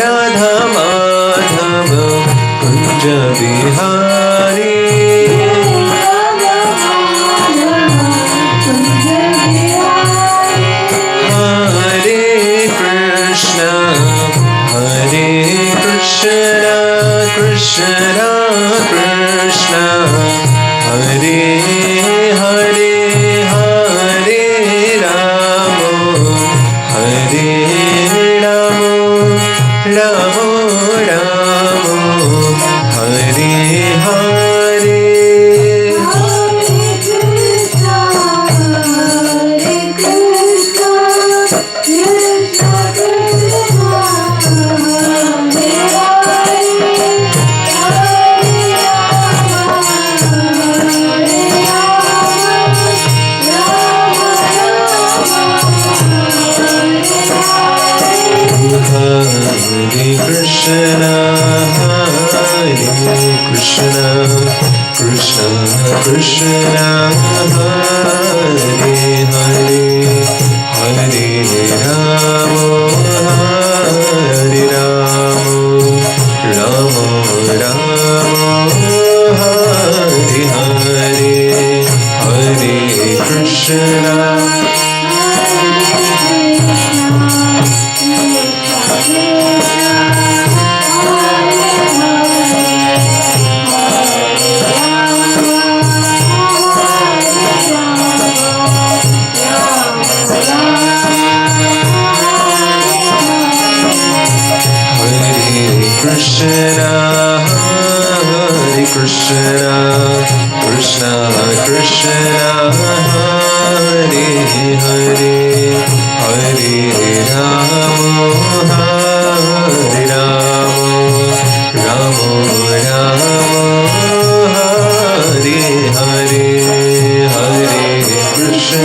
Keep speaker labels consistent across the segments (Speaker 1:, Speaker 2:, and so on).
Speaker 1: राधा माधव कुंज बिहारी हरे Krishna Krishna Krishna Hare Hare Hare Ram Ram Ram Hare Hare Krishna Krishna Hare Hare Hare Ram Ram Ram Hare Hare Hare Krishna Krishna Krishna Krishna Hare Hare Hare Ram Ram Ram Hare Hare Hare Krishna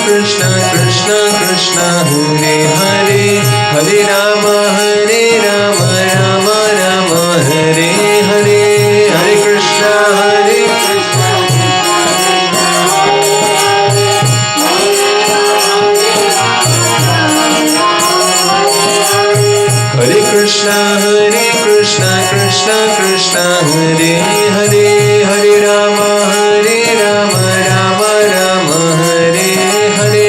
Speaker 1: Krishna Krishna Krishna Hare Hare Hare Rama Rama Rama Hare Hare Hare Krishna Hare Krishna Krishna Krishna Hare Hare Hare Rama Rama Rama Hare Hare Hare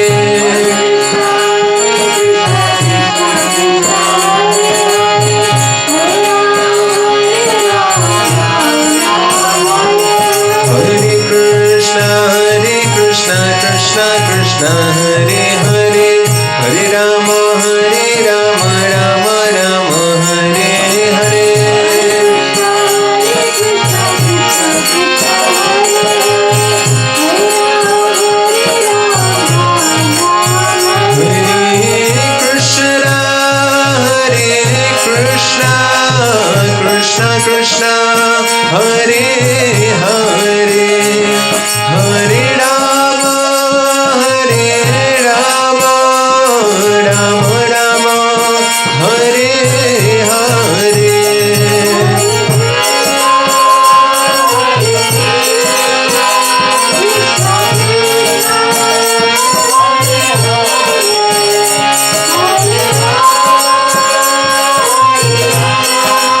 Speaker 1: Krishna Krishna Krishna Hare Hare Hare Rama Rama Rama Hare Hare Krishna Krishna Hare Hare Hare Rama Rama Rama Hare Hare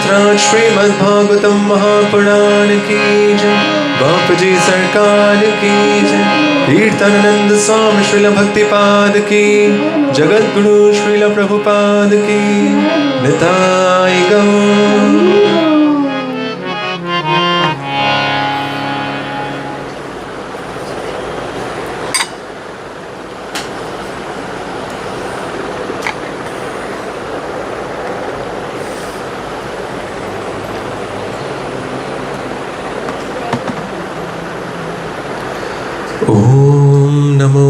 Speaker 1: सहस्राज Shrimad Bhagavatam Mahapuran की जय। बाप जी सरकार की जय। कीर्तनानंद स्वामी श्रील भक्तिपाद की, जगत गुरु श्रील प्रभुपाद की। निताय गौर। ओम नमो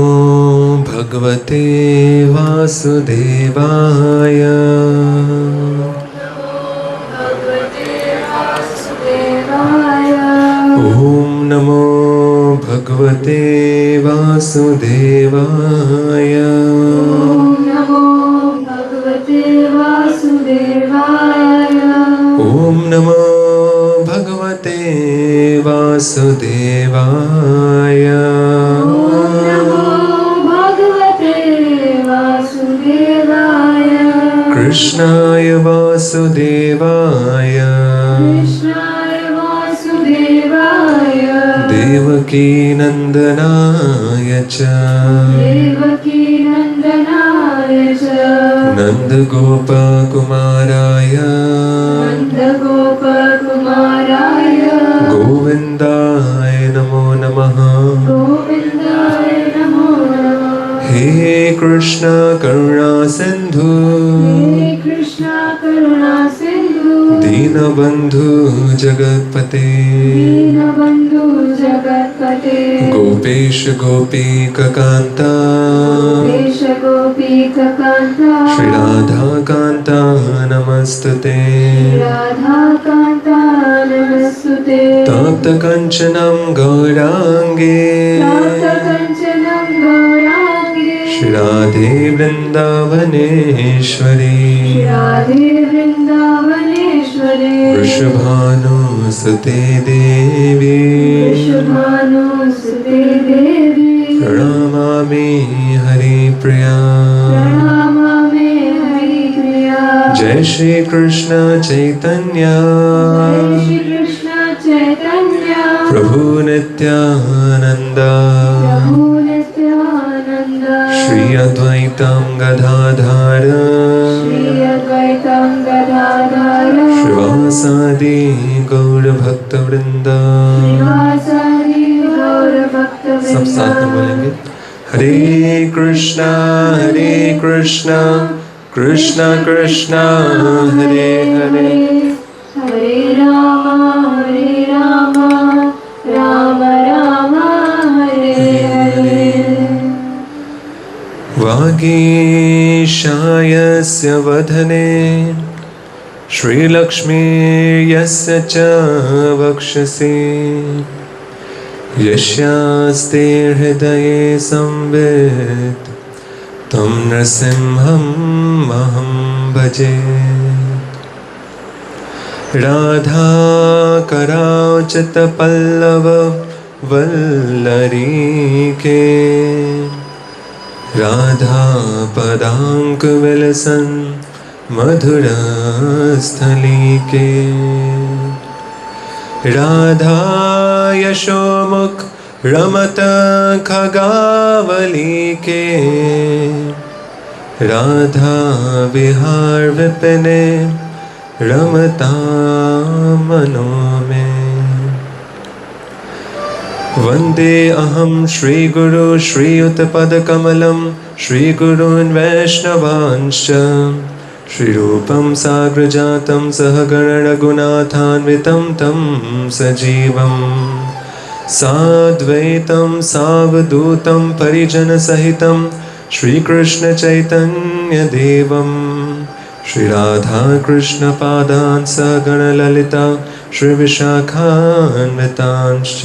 Speaker 1: भगवते वासुदेवाय। ओम नमो भगवते वासुदेवाय। ओम नमो भगवते वासुदेवाय। कृष्णाय वासुदेवाय देवकी नंदनाय च नंदगोपकुमाराय गोविन्दाय नमो नमः। हे कृष्ण करुणा सिंधु दीनबंधु जगत्पते गोपेश गोपीकान्ता श्री राधा कान्ता नमस्तुते। तप्त कंचनं गौरांगे श्री राधे वृंदावनेश्वरी। वृषभानुसुते देवी प्रणमामि हरिप्रिया। जय श्री कृष्ण चैतन्य प्रभु नित्यानंद श्री अद्वैतं गदाधर श्रीवासादि गौरभक्तवृंद। सब साथ में बोलेंगे हरे कृष्णा कृष्णा कृष्णा हरे हरे
Speaker 2: हरे राम राम राम हरे हरे।
Speaker 1: वागीशायस्य वदने श्रीलक्ष्मीर्यस्य च वक्षसि यस्यास्ते हृदये संवित् तं नृसिंहम् अहं भजे। राधा कराचित पल्लव वल्लरीके राधा पदांक विलसन मधुरस्थलीके। राधा यशोमुख रमत खगावलीके राधा विहार विपिने रमता मनो में। वंदे अहं श्रीगुरु श्रीयुतपदकमलं श्रीगुरून् वैष्णवांश्च श्रीरूपं साग्रजातं सहगणरघुनाथान्वितं तं सजीवं साद्वैतं सावधूतं परिजनसहितं श्रीकृष्णचैतन्यदेवं श्रीराधाकृष्णपादान् सगणललिता श्रीविशाखान्वितांश्च।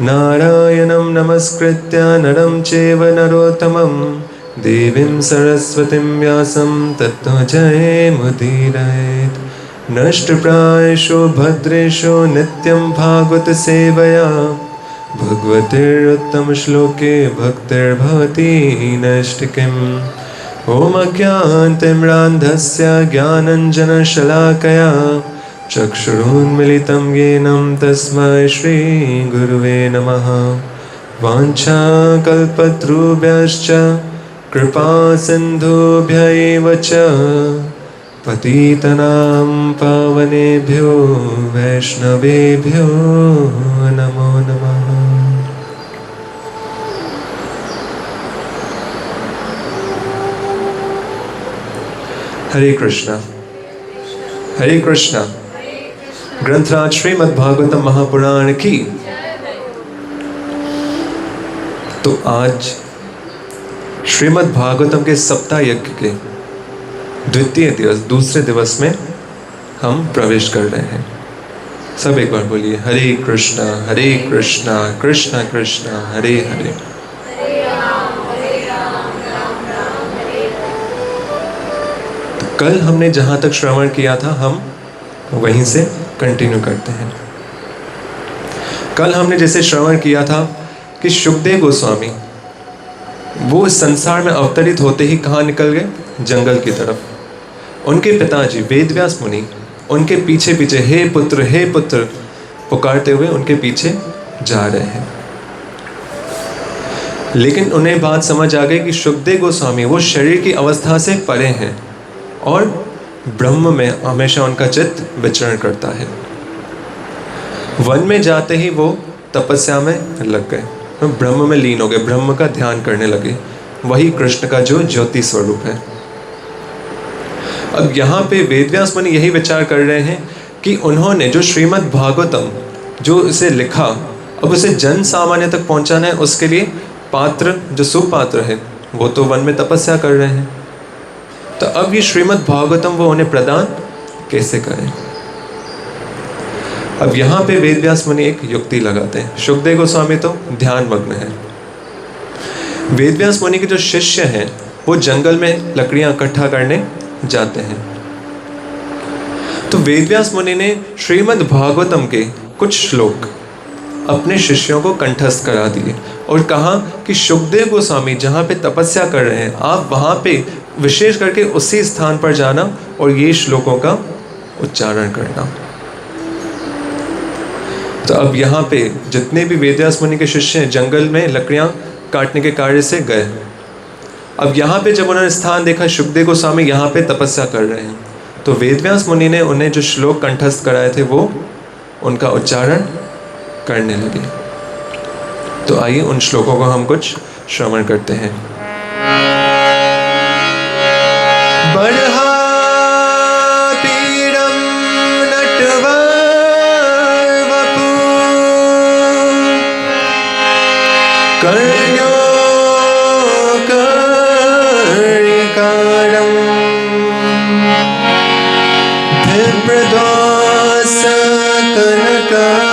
Speaker 1: नारायणं नमस्कृत्य नरं चैव नरोत्तमं देवीं सरस्वतीं व्यासं ततो जयमुदीरयेत्। नष्टप्रायेषु भद्रेषु नित्यं भागवत सेवया भगवतेरुत्तमश्लोके भक्तिर्भवति नष्टकिं। ॐ अज्ञानतिमिरान्धस्य ज्ञानाञ्जनशलाकया चक्षुरुन्मिलितं येन तस्मै श्रीगुरुवे नमः। वाञ्छाकल्पतरुभ्यश्च कृपासिन्धुभ्य एव च पतितनां पावनेभ्यो वैष्णवेभ्यो नमो नमः। हरे कृष्णा हरे कृष्णा। ग्रंथराज श्रीमद् भागवतम महापुराण की। तो आज श्रीमद् भागवतम के सप्ताह यज्ञ के द्वितीय दिवस, दूसरे दिवस में हम प्रवेश कर रहे हैं। सब एक बार बोलिए हरे कृष्णा कृष्णा कृष्णा हरे हरे। तो कल हमने जहां तक श्रवण किया था हम वहीं से कंटिन्यू करते हैं। कल हमने जैसे श्रवण किया था कि शुकदेव गोस्वामी वो इस संसार में अवतरित होते ही कहाँ निकल गए? जंगल की तरफ। उनके पिताजी वेदव्यास मुनि उनके पीछे पीछे हे पुत्र पुकारते हुए उनके पीछे जा रहे हैं। लेकिन उन्हें बात समझ आ गई कि शुकदेव गोस्वामी वो शरीर की अवस्था से परे हैं और ब्रह्म में हमेशा उनका चित्त विचरण करता है। वन में जाते ही वो तपस्या में लग गए, ब्रह्म में लीन हो गए, ब्रह्म का ध्यान करने लगे। वही कृष्ण का जो ज्योति स्वरूप है। अब यहाँ पे वेदव्यास मुनि यही विचार कर रहे हैं कि उन्होंने जो श्रीमद् भागवतम जो इसे लिखा, अब उसे जन सामान्य तक पहुँचाना है। उसके लिए पात्र जो सुपात्र है वो तो वन में तपस्या कर रहे हैं। तो अब ये श्रीमद् भागवतम वो उन्हें प्रदान कैसे करें? अब यहाँ पे वेदव्यास मुनि एक युक्ति लगाते हैं। शुकदेव गोस्वामी तो ध्यान मग्न है। वेदव्यास मुनि के जो शिष्य हैं वो जंगल में लकड़ियां इकट्ठा करने जाते हैं। तो वेदव्यास मुनि ने श्रीमद् भागवतम के कुछ श्लोक अपने शिष्यों को कंठस्थ करा दिए और कहा कि शुकदेव गोस्वामी जहाँ पे तपस्या कर रहे हैं आप वहाँ पे विशेष करके उसी स्थान पर जाना और ये श्लोकों का उच्चारण करना। तो अब यहाँ पे जितने भी वेदव्यास मुनि के शिष्य हैं जंगल में लकड़ियाँ काटने के कार्य से गए। अब यहाँ पे जब उन्होंने स्थान देखा शुकदेव गोस्वामी यहाँ पे तपस्या कर रहे हैं, तो वेदव्यास मुनि ने उन्हें जो श्लोक कंठस्थ कराए थे वो उनका उच्चारण करने लगे। तो आइए उन श्लोकों को हम कुछ श्रवण करते हैं। कर्ण्यो कर्णिकारं बिभ्रदोष कनकाकपिशं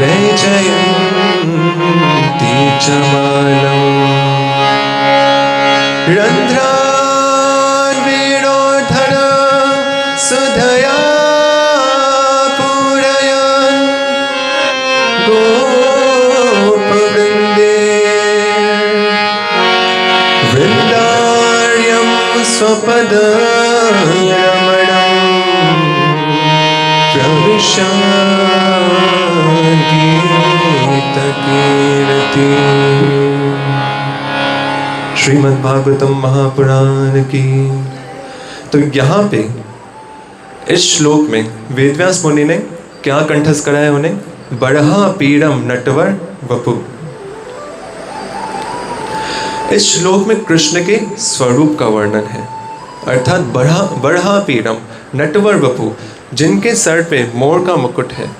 Speaker 1: वैजयन्ती च मालम् रन्ध्रान् वेणोधर सुधया स्वपदरमणं प्रविशागीतकीर्ति। श्रीमद् भागवतम महापुराण की। तो यहाँ पे इस श्लोक में वेदव्यास मुनि ने क्या कंठस्थ कराया उन्हें? बड़हा पीड़म नटवर वपु। इस श्लोक में कृष्ण के स्वरूप का वर्णन है, अर्थात बड़हा पीड़म नटवर वपु, जिनके सर पे मोर का मुकुट है।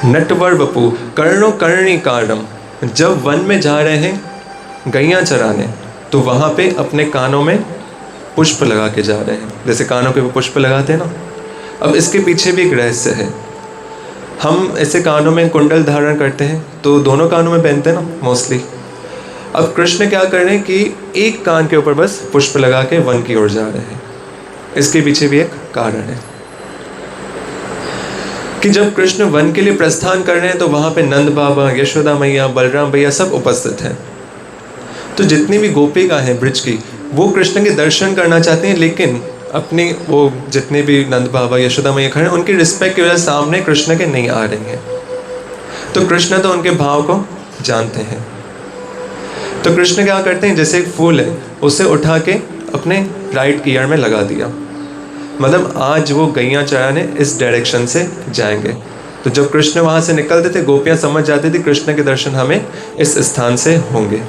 Speaker 1: नटवर वपु कर्णो कर्णिकारम, जब वन में जा रहे हैं गैया चराने तो वहाँ पे अपने कानों में पुष्प लगा के जा रहे हैं, जैसे कानों के वो पुष्प लगाते हैं ना। अब इसके पीछे भी एक रहस्य है। हम ऐसे कानों में कुंडल धारण करते हैं तो दोनों कानों में पहनते हैं ना मोस्टली। अब कृष्ण क्या कर रहे हैं कि एक कान के ऊपर बस पुष्प लगा के वन की ओर जा रहे हैं। इसके पीछे भी एक कारण है। कि जब कृष्ण वन के लिए प्रस्थान कर रहे हैं तो वहाँ पे नंद बाबा, यशोदा मैया, बलराम भैया सब उपस्थित हैं। तो जितनी भी गोपिका हैं ब्रिज की, वो कृष्ण के दर्शन करना चाहती हैं, लेकिन अपनी वो जितने भी नंद बाबा, यशोदा मैया खड़े हैं, उनकी रिस्पेक्ट की वजह से सामने कृष्ण के नहीं आ रही हैं। तो कृष्ण तो उनके भाव को जानते हैं। तो कृष्ण क्या करते हैं, जैसे एक फूल है उसे उठा के अपने राइट ईयर में लगा दिया, मतलब आज वो गैया चराने इस डायरेक्शन से जाएंगे। तो जब कृष्ण वहाँ से निकलते थे, गोपियाँ समझ जाती थी कृष्ण के दर्शन हमें इस स्थान से होंगे।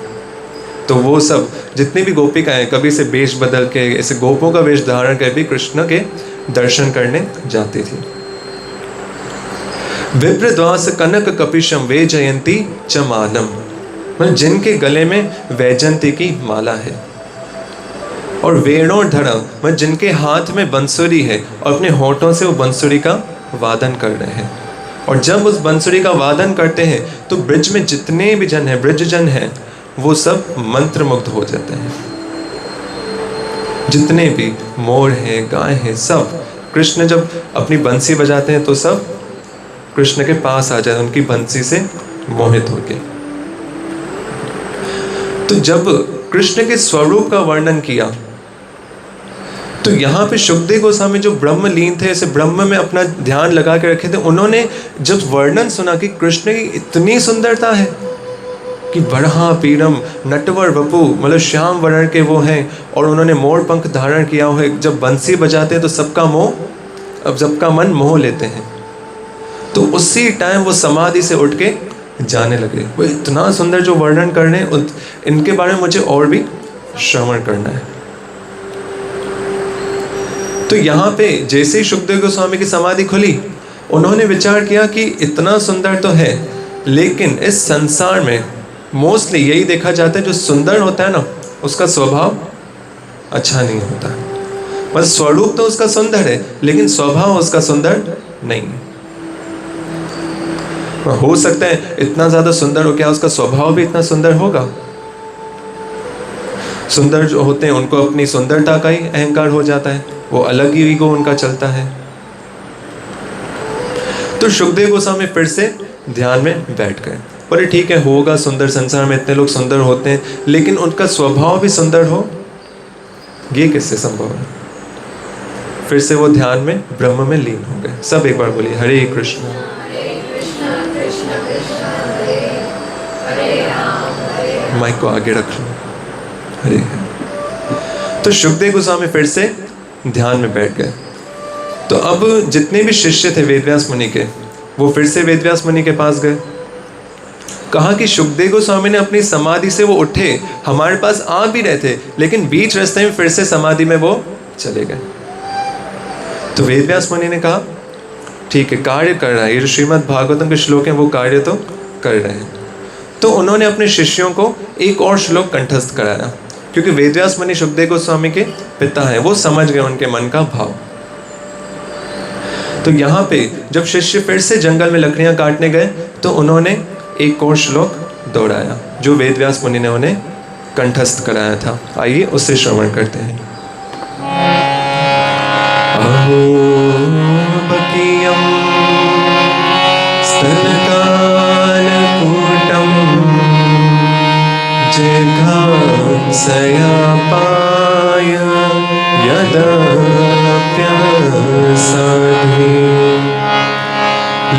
Speaker 1: तो वो सब जितनी भी गोपिकाएं कभी से वेश बदल के ऐसे गोपों का वेश धारण कर भी कृष्ण के दर्शन करने जाती थी। विप्रद्वास कनक कपिशम वे जयंती च मालम, मतलब जिनके गले में वैजंती की माला है, और वेणोधर मतलब जिनके हाथ में बंसुरी है और अपने होठों से वो बंसुरी का वादन कर रहे हैं। और जब उस बंसुरी का वादन करते हैं तो ब्रिज में जितने भी जन हैं, ब्रिज जन हैं, वो सब मंत्रमुग्ध हो जाते हैं। जितने भी मोर हैं, गाय हैं, सब कृष्ण जब अपनी बंसी बजाते हैं तो सब कृष्ण के पास आ जाते हैं, उनकी बंसी से मोहित होके। तो जब कृष्ण के स्वरूप का वर्णन किया तो यहाँ पे शुकदेव गोस्वामी जो ब्रह्मलीन थे, ऐसे ब्रह्म में अपना ध्यान लगा के रखे थे, उन्होंने जब वर्णन सुना कि कृष्ण की इतनी सुंदरता है कि बरहा पीरम नटवर वपु, मतलब श्याम वर्ण के वो हैं, और उन्होंने मोर पंख धारण किया हुआ है, जब बंसी बजाते हैं तो सबका मोह, अब सबका मन मोह लेते हैं। तो उसी टाइम वो समाधि से उठ के जाने लगे। वो इतना सुंदर जो वर्णन कर रहे हैं, इनके बारे में मुझे और भी श्रवण करना है। तो यहाँ पे जैसे ही शुकदेव गोस्वामी की समाधि खुली, उन्होंने विचार किया कि इतना सुंदर तो है, लेकिन इस संसार में मोस्टली यही देखा जाता है, जो सुंदर होता है ना, उसका स्वभाव अच्छा नहीं होता। बस स्वरूप तो उसका सुंदर है, लेकिन स्वभाव उसका सुंदर नहीं है। हो सकता है इतना ज्यादा सुंदर हो, क्या उसका स्वभाव भी इतना सुंदर होगा? सुंदर जो होते हैं उनको अपनी सुंदरता का ही अहंकार हो जाता है, वो अलग ही ईगो उनका चलता है। तो शुकदेव गोस्वामी फिर से ध्यान में बैठ गए। बोले ठीक है, होगा सुंदर, संसार में इतने लोग सुंदर होते हैं, लेकिन उनका स्वभाव भी सुंदर हो, ये किससे संभव है? फिर से वो ध्यान में ब्रह्म में लीन हो गए। सब एक बार बोलिए हरे कृष्ण
Speaker 2: कृष्ण कृष्ण हरे राम।
Speaker 1: माइक को आगे रख लो। हरे। तो शुकदेव गोस्वामी फिर से ध्यान में बैठ गए। तो अब जितने भी शिष्य थे वेदव्यास मुनि के, वो फिर से वेदव्यास मुनि के पास गए। कहा कि शुकदेव गोस्वामी ने अपनी समाधि से वो उठे, हमारे पास आ भी रहे थे, लेकिन बीच रास्ते में फिर से समाधि में वो चले गए। तो वेदव्यास मुनि ने कहा ठीक है, कार्य कर रहा है, ये जो श्रीमद् भागवतम के श्लोक हैं वो कार्य तो कर रहे हैं। तो उन्होंने अपने शिष्यों को एक और श्लोक कंठस्थ कराया, क्योंकि वेदव्यास मुनि शुकदेव गोस्वामी के पिता हैं, वो समझ गए उनके मन का भाव। तो यहाँ पे जब शिष्य फिर से जंगल में लकड़ियां काटने गए तो उन्होंने एक और श्लोक दोहराया जो वेदव्यास मुनि ने उन्हें कंठस्थ कराया था। आइए उससे श्रवण करते हैं। अहो बकीयम स्तनकालकूटम जिघांसयापाय यदप्यसाधि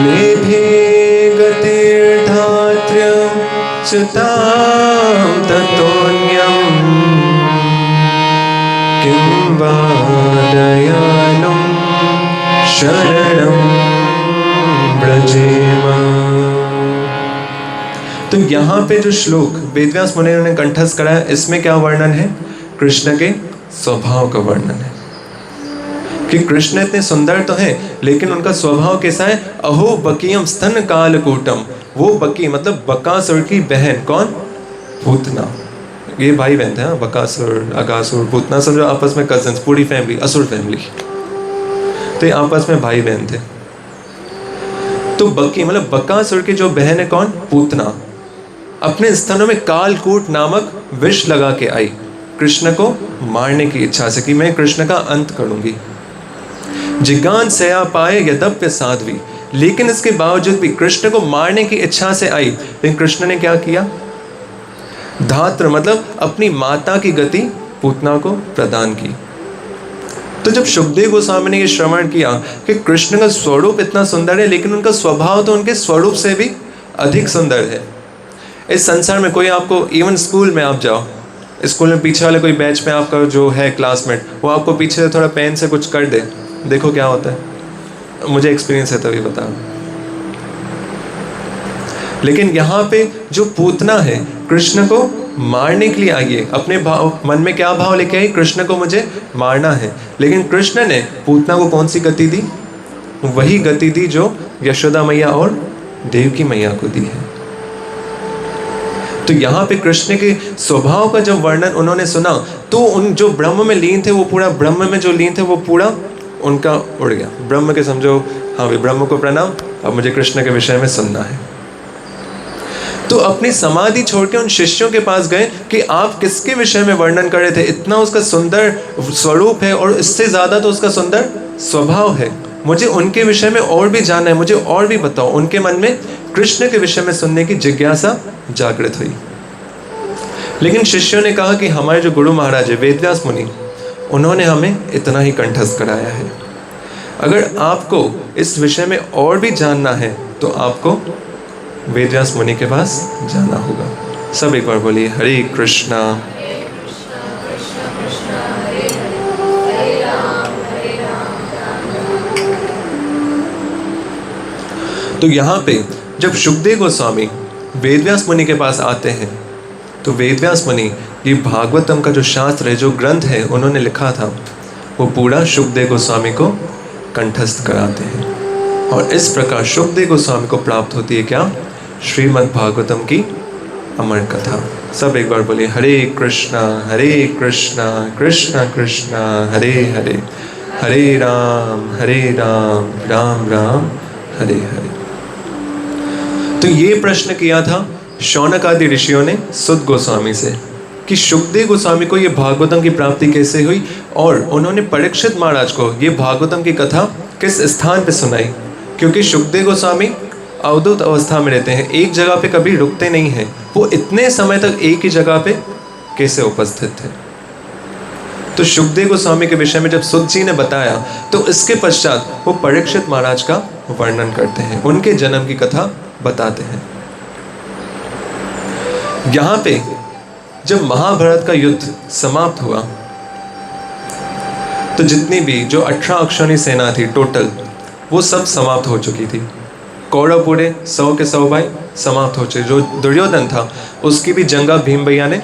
Speaker 1: लेभे गतिर्धात्र्यं च्युतां ततोऽन्यं किं वा दयालुं शरणं व्रजेम। तो यहाँ पे जो श्लोक वेदव्यास मुनि ने कंठस्थ कराया, इसमें क्या वर्णन है? कृष्ण के स्वभाव का वर्णन है कि कृष्ण इतने सुंदर तो हैं, लेकिन उनका स्वभाव कैसा है? अहो बकीयम स्तन कालकूटम। वो बकी मतलब बकासुर की बहन, कौन? पूतना। ये भाई बहन थे, बकासुर, अगासुर, पूतना, सब जो आपस में कजिन्स, पूरी फैमिली, असुर फैमिली। तो ये आपस में भाई बहन थे। तो बकी मतलब बकासुर की जो बहन है, कौन? पूतना, अपने स्तनों में कालकूट नामक विष लगा के आई कृष्ण को मारने की इच्छा से कि मैं कृष्ण का अंत करूंगी। जिगान सया पाए यद्यप्य साध्वी, लेकिन इसके बावजूद भी कृष्ण को मारने की इच्छा से आई, लेकिन कृष्ण ने क्या किया? धात्र मतलब अपनी माता की गति पूतना को प्रदान की। तो जब शुकदेव गोस्वामी ने ये श्रवण किया कि कृष्ण का स्वरूप इतना सुंदर है, लेकिन उनका स्वभाव तो उनके स्वरूप से भी अधिक सुंदर है। इस संसार में कोई आपको, इवन स्कूल में आप जाओ, स्कूल में पीछे वाले कोई बैच में आपका जो है क्लासमेट, वो आपको पीछे से थोड़ा पेन से कुछ कर दे, देखो क्या होता है। मुझे एक्सपीरियंस है तभी बता। लेकिन यहाँ पे जो पूतना है कृष्ण को मारने के लिए आई है, अपने भाव मन में क्या भाव लेके आई? कृष्ण को मुझे मारना है। लेकिन कृष्ण ने पूतना को कौन सी गति दी? वही गति दी जो यशोदा मैया और देवकी मैया को दी है। तो यहाँ पे कृष्ण के स्वभाव का जब वर्णन उन्होंने सुना तो उन जो ब्रह्म में लीन थे वो पूरा, ब्रह्म में जो लीन थे वो पूरा उनका उड़ गया। ब्रह्म के समझो, हाँ भाई ब्रह्म को प्रणाम, अब मुझे कृष्ण के विषय में सुनना है। तो अपनी समाधि छोड़ के उन शिष्यों के पास गए कि आप किसके विषय में वर्णन कर रहे थे? इतना उसका सुंदर स्वरूप है और इससे ज़्यादा तो उसका सुंदर स्वभाव है, मुझे उनके विषय में और भी जानना है, मुझे और भी बताओ। उनके मन में कृष्ण के विषय में सुनने की जिज्ञासा जागृत हुई। लेकिन शिष्यों ने कहा कि हमारे जो गुरु महाराज है वेदव्यास मुनि, उन्होंने हमें इतना ही कंठस्थ कराया है। अगर आपको इस विषय में और भी जानना है तो आपको वेदव्यास मुनि के पास जाना होगा। सब एक बार बोलिए हरे कृष्णा। तो यहाँ पे जब शुकदेव गोस्वामी वेदव्यास मुनि के पास आते हैं तो वेदव्यास मुनि ये भागवतम का जो शास्त्र है, जो ग्रंथ है उन्होंने लिखा था, वो पूरा शुकदेव गोस्वामी को कंठस्थ कराते हैं। और इस प्रकार शुकदेव गोस्वामी को प्राप्त होती है क्या? श्रीमद् भागवतम की अमर कथा। सब एक बार बोलिए हरे कृष्णा कृष्णा कृष्णा हरे हरे, हरे राम राम राम हरे हरे। तो ये प्रश्न किया था शौनक आदि ऋषियों ने सुत गोस्वामी से कि शुकदेव गोस्वामी को ये भागवतम की प्राप्ति कैसे हुई, और उन्होंने परीक्षित महाराज को ये भागवतम की कथा किस स्थान पे सुनाई। क्योंकि शुकदेव गोस्वामी अवधूत अवस्था में रहते हैं, एक जगह पे कभी रुकते नहीं हैं, वो इतने समय तक एक ही जगह पे कैसे उपस्थित थे। तो शुकदेव गोस्वामी के विषय में जब सुत जी ने बताया तो इसके पश्चात वो परीक्षित महाराज का वर्णन करते हैं, उनके जन्म की कथा बताते हैं। यहाँ पे जब महाभारत का युद्ध समाप्त हुआ तो जितनी भी जो 18 अक्षौणी सेना थी टोटल, वो सब समाप्त हो चुकी थी। कौरव पूरे 100 के 100 भाई समाप्त हो चुके। जो दुर्योधन था उसकी भी जंगा भीम भैया ने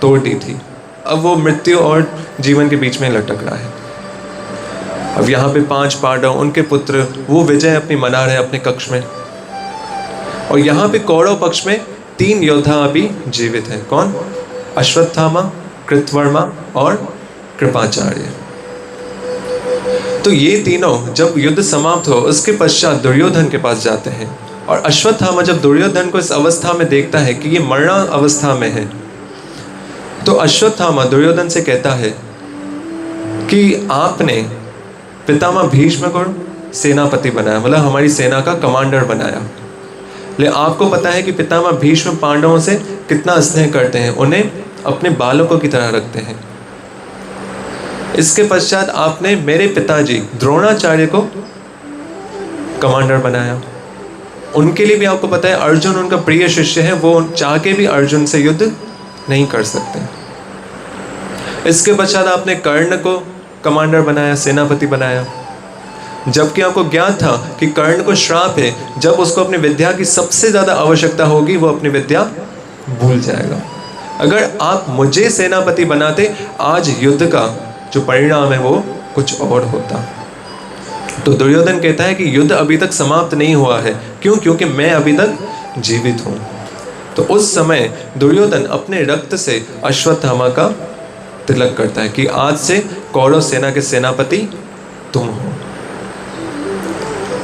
Speaker 1: तोड़ दी थी। अब वो मृत्यु और जीवन के बीच में लटक रहा है। अब यहाँ पे 5 पांडव, उनके पुत्र, वो विजय अपनी मना रहे अपने कक्ष में। और यहाँ पे कौरव पक्ष में 3 योद्धा अभी जीवित हैं। कौन? अश्वत्थामा, कृतवर्मा और कृपाचार्य। तो ये तीनों जब युद्ध समाप्त हो उसके पश्चात दुर्योधन के पास जाते हैं। और अश्वत्थामा जब दुर्योधन को इस अवस्था में देखता है कि ये मरना अवस्था में है, तो अश्वत्थामा दुर्योधन से कहता है कि आपने पितामह भीष्म को सेनापति बनाया, मतलब हमारी सेना का कमांडर बनाया। लेकिन आपको पता है कि पितामह भीष्म पांडवों से कितना स्नेह करते हैं, उन्हें अपने बालकों की तरह रखते हैं। इसके पश्चात आपने मेरे पिताजी द्रोणाचार्य को कमांडर बनाया। उनके लिए भी आपको पता है अर्जुन उनका प्रिय शिष्य है, वो चाह के भी अर्जुन से युद्ध नहीं कर सकते। इसके पश्चात आपने कर्ण को कमांडर बनाया, सेनापति बनाया, जबकि आपको ज्ञात था कि कर्ण को श्राप है, जब उसको अपनी विद्या की सबसे ज़्यादा आवश्यकता होगी वो अपनी विद्या भूल जाएगा। अगर आप मुझे सेनापति बनाते, आज युद्ध का जो परिणाम है वो कुछ और होता। तो दुर्योधन कहता है कि युद्ध अभी तक समाप्त नहीं हुआ है। क्यों? क्योंकि मैं अभी तक जीवित हूँ। तो उस समय दुर्योधन अपने रक्त से अश्वत्थामा का तिलक करता है कि आज से कौरव सेना के सेनापति तुम हो।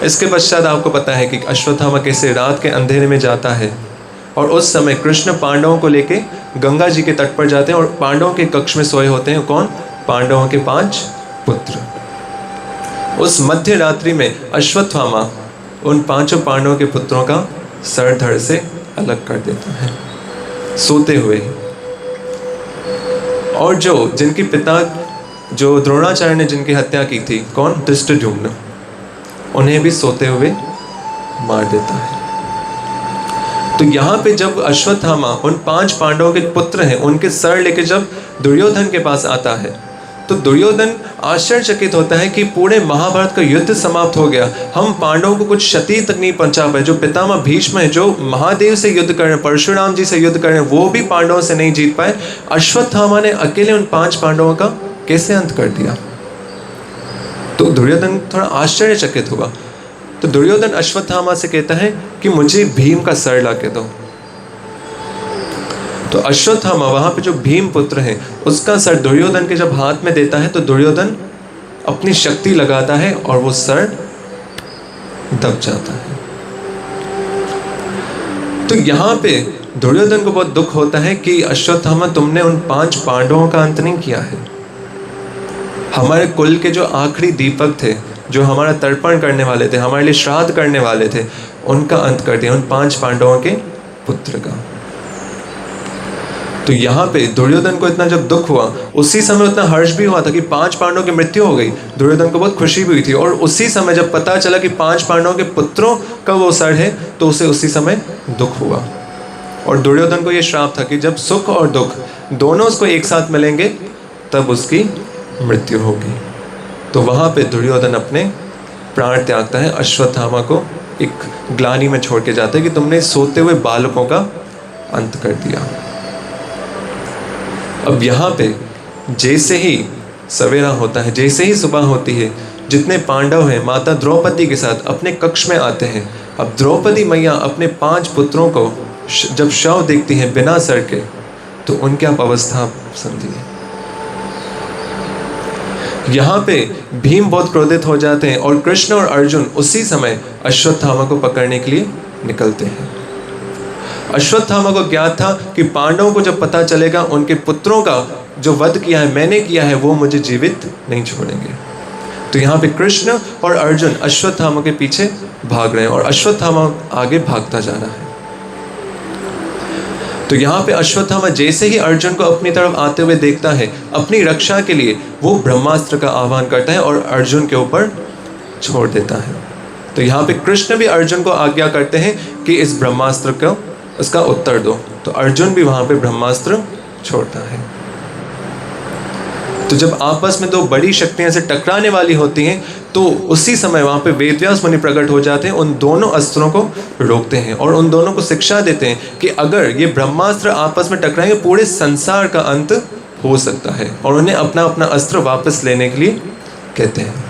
Speaker 1: इसके पश्चात आपको पता है कि अश्वत्थामा कैसे रात के अंधेरे में जाता है, और उस समय कृष्ण पांडवों को लेके गंगा जी के तट पर जाते हैं और पांडवों के कक्ष में सोए होते हैं। कौन? पांडवों के 5 पुत्र। उस मध्य रात्रि में अश्वत्थामा उन पांचों पांडवों के पुत्रों का सर धड़ से अलग कर देता है, सोते हुए ही। और जिनके पिता जो द्रोणाचार्य ने जिनकी हत्या की थी, कौन? धृष्टद्युम्न, उन्हें भी सोते हुए मार देता है। तो यहाँ पे जब अश्वत्थामा उन 5 पांडवों के पुत्र हैं, उनके सर लेके जब दुर्योधन के पास आता है, तो दुर्योधन आश्चर्यचकित होता है कि पूरे महाभारत का युद्ध समाप्त हो गया, हम पांडवों को कुछ क्षति तक नहीं पहुंचा पाए। जो पितामह भीष्म है, जो महादेव से युद्ध कर रहे हैं, परशुराम जी से युद्ध कर रहे हैं, वो भी पांडवों से नहीं जीत पाए। अश्वत्थामा ने अकेले उन 5 पांडवों का कैसे अंत कर दिया? तो दुर्योधन थोड़ा आश्चर्यचकित हुआ। तो दुर्योधन अश्वत्थामा से कहता है कि मुझे भीम का सर ला के दो। तो अश्वत्थामा वहां पे जो भीम पुत्र है, उसका सर दुर्योधन के जब हाथ में देता है, तो दुर्योधन अपनी शक्ति लगाता है और वो सर दब जाता है। तो यहाँ पे दुर्योधन को बहुत दुख होता है कि अश्वत्थामा, तुमने उन 5 पांडवों का अंत नहीं किया है। हमारे कुल के जो आखिरी दीपक थे, जो हमारा तर्पण करने वाले थे, हमारे लिए श्राद्ध करने वाले थे, उनका अंत कर दिया, उन 5 पांडवों के पुत्र का। तो यहाँ पे दुर्योधन को इतना जब दुख हुआ, उसी समय उतना हर्ष भी हुआ था कि 5 पांडवों की मृत्यु हो गई। दुर्योधन को बहुत खुशी भी हुई थी। और उसी समय जब पता चला कि 5 पांडवों के पुत्रों का वो सर है, तो उसे उसी समय दुख हुआ। और दुर्योधन को ये श्राप था कि जब सुख और दुख दोनों उसको एक साथ मिलेंगे, तब उसकी मृत्यु होगी। तो वहाँ पे दुर्योधन अपने प्राण त्यागता है, अश्वत्थामा को एक ग्लानि में छोड़ के जाता है कि तुमने सोते हुए बालकों का अंत कर दिया। अब यहाँ पे जैसे ही सवेरा होता है, जैसे ही सुबह होती है, जितने पांडव हैं माता द्रौपदी के साथ अपने कक्ष में आते हैं। अब द्रौपदी मैया अपने 5 पुत्रों को जब शव देखती हैं बिना सर के, तो उनकी आप अवस्था समझिए। यहाँ पे भीम बहुत क्रोधित हो जाते हैं और कृष्ण और अर्जुन उसी समय अश्वत्थामा को पकड़ने के लिए निकलते हैं। अश्वत्थामा को ज्ञात था कि पांडवों को जब पता चलेगा उनके पुत्रों का जो वध किया है मैंने किया है, वो मुझे जीवित नहीं छोड़ेंगे। तो यहाँ पे कृष्ण और अर्जुन अश्वत्थामा के पीछे भाग रहे हैं और अश्वत्थामा आगे भागता जा रहा है। तो यहाँ पे अश्वत्थामा जैसे ही अर्जुन को अपनी तरफ आते हुए देखता है, अपनी रक्षा के लिए वो ब्रह्मास्त्र का आह्वान करता है और अर्जुन के ऊपर छोड़ देता है। तो यहाँ पे कृष्ण भी अर्जुन को आज्ञा करते हैं कि इस ब्रह्मास्त्र को उसका उत्तर दो। तो अर्जुन भी वहाँ पे ब्रह्मास्त्र छोड़ता है। तो जब आपस में 2 बड़ी शक्तियां से टकराने वाली होती हैं, तो उसी समय वहाँ पे वेदव्यास मुनि प्रकट हो जाते हैं, उन दोनों अस्त्रों को रोकते हैं और उन दोनों को शिक्षा देते हैं कि अगर ये ब्रह्मास्त्र आपस में टकराएंगे, पूरे संसार का अंत हो सकता है। और उन्हें अपना अपना अस्त्र वापस लेने के लिए कहते हैं।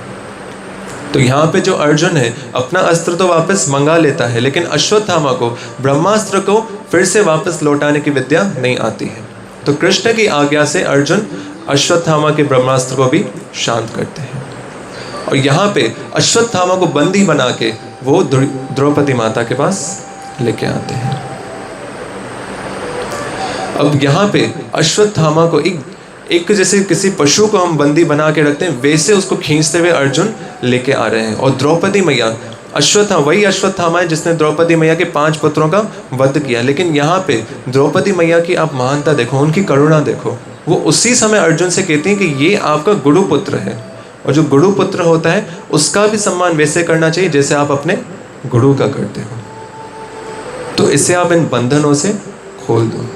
Speaker 1: तो यहाँ पे जो अर्जुन है अपना अस्त्र तो वापस मंगा लेता है, लेकिन अश्वत्थामा को ब्रह्मास्त्र को फिर से वापस लौटाने की विद्या नहीं आती है। तो कृष्ण की आज्ञा से अर्जुन अश्वत्थामा के ब्रह्मास्त्र को भी शांत करते हैं। और यहाँ पे अश्वत्थामा को बंदी बना के वो द्रौपदी माता के पास लेके आते हैं। अब यहाँ पे अश्वत्थामा को एक जैसे किसी पशु को हम बंदी बना के रखते हैं, वैसे उसको खींचते हुए अर्जुन लेके आ रहे हैं। और द्रौपदी मैया, वही अश्वत्थामा है जिसने द्रौपदी मैया के 5 पुत्रों का वध किया। लेकिन यहाँ पे द्रौपदी मैया की आप महानता देखो, उनकी करुणा देखो। वो उसी समय अर्जुन से कहती हैं कि ये आपका गुरु पुत्र है, और जो गुरु पुत्र होता है उसका भी सम्मान वैसे करना चाहिए जैसे आप अपने गुरु का करते हो। तो इसे आप इन बंधनों से खोल दो।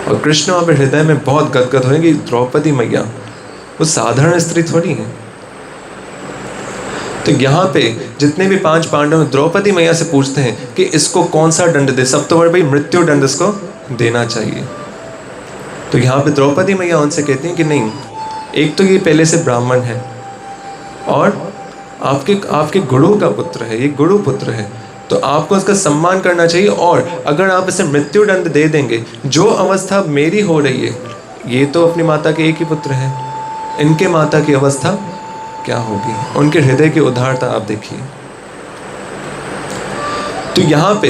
Speaker 1: और कृष्ण वहाँ पे हृदय में बहुत गदगद हुए कि द्रौपदी मैया वो साधारण स्त्री थोड़ी है। तो यहाँ पे जितने भी 5 पांडव द्रौपदी मैया से पूछते हैं कि इसको कौन सा दंड दे, सब तो बड़े भाई मृत्यु दंड इसको देना चाहिए। तो यहाँ पे द्रौपदी मैया उनसे कहती हैं कि नहीं, एक तो ये पहले से ब्राह्मण है और आपके गुरु का पुत्र है, ये गुरु पुत्र है, तो आपको इसका सम्मान करना चाहिए। और अगर आप इसे मृत्यु दंड दे देंगे, जो अवस्था मेरी हो रही है, ये तो अपनी माता के एक ही पुत्र हैं, इनके माता की अवस्था क्या होगी? उनके हृदय की उदारता आप देखिए। तो यहाँ पे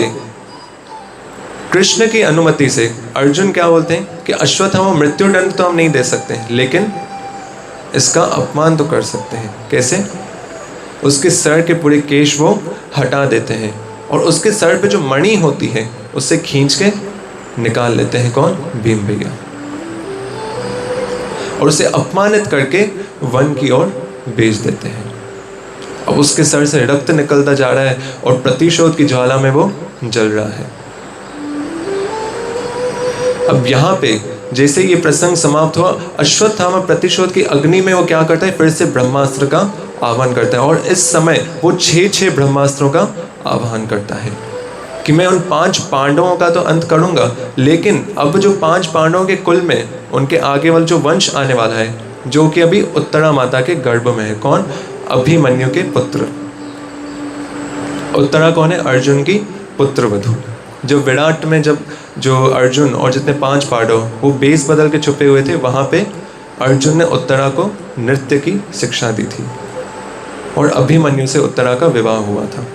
Speaker 1: कृष्ण की अनुमति से अर्जुन क्या बोलते हैं कि अश्वत्थामा मृत्यु दंड तो हम नहीं दे सकते, लेकिन इसका अपमान तो कर सकते हैं। कैसे? उसके सर के पूरे केश वो हटा देते हैं और उसके सर पे जो मणि होती है उससे खींच के निकाल लेते हैं। कौन? भीम भैया। और उसे अपमानित करके वन की ओर भेज देते हैं। अब उसके सर से रक्त निकलता जा रहा है और प्रतिशोध की ज्वाला में वो जल रहा है। अब यहाँ पे जैसे ये प्रसंग समाप्त हुआ, अश्वत्थामा प्रतिशोध की अग्नि में वो क्या करता है? फिर से ब्रह्मास्त्र का आह्वान करता है। और इस समय वो 6 ब्रह्मास्त्रों का आह्वान करता है कि मैं उन 5 पांडवों का तो अंत करूंगा, लेकिन अब जो 5 पांडवों के कुल में उनके आगे वाला जो वंश आने वाला है, जो कि अभी उत्तरा माता के गर्भ में है। कौन? अभिमन्यु के पुत्र। उत्तरा कौन है? अर्जुन की पुत्र वधू। जो विराट में जब जो अर्जुन और जितने 5 पांडव वो बेस बदल के छुपे हुए थे, वहां पे अर्जुन ने उत्तरा को नृत्य की शिक्षा दी थी और अभिमन्यु से उत्तरा का विवाह हुआ था।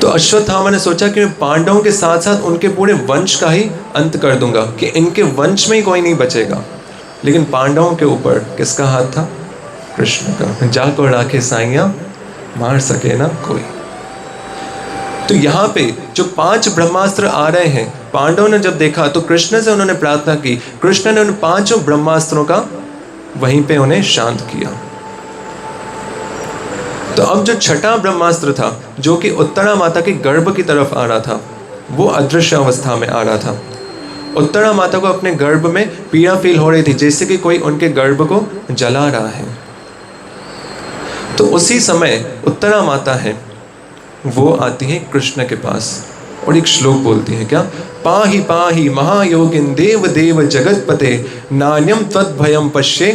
Speaker 1: तो अश्वत्थामा ने सोचा कि मैं पांडवों के साथ साथ उनके पूरे वंश का ही अंत कर दूंगा, कि इनके वंश में ही कोई नहीं बचेगा। लेकिन पांडवों के ऊपर किसका हाथ था? कृष्ण का। जाको राखे साइया मार सके ना कोई। तो यहाँ पे जो 5 ब्रह्मास्त्र आ रहे हैं, पांडवों ने जब देखा तो कृष्ण से उन्होंने प्रार्थना की। कृष्ण ने उन 5 ब्रह्मास्त्रों का वहीं पे उन्हें शांत किया। तो अब जो 6ठा ब्रह्मास्त्र था, जो कि उत्तरा माता के गर्भ की तरफ आ रहा था, वो अदृश्य अवस्था में आ रहा था। उत्तरा माता को अपने गर्भ में पीड़ा फील हो रही थी, जैसे कि कोई उनके गर्भ को जला रहा है। तो उसी समय उत्तरा माता है, वो आती है कृष्ण के पास और एक श्लोक बोलती है। क्या? पाहि पाहि महायोगिन देव देव जगतपते नान्यम त्वद्भयम पश्ये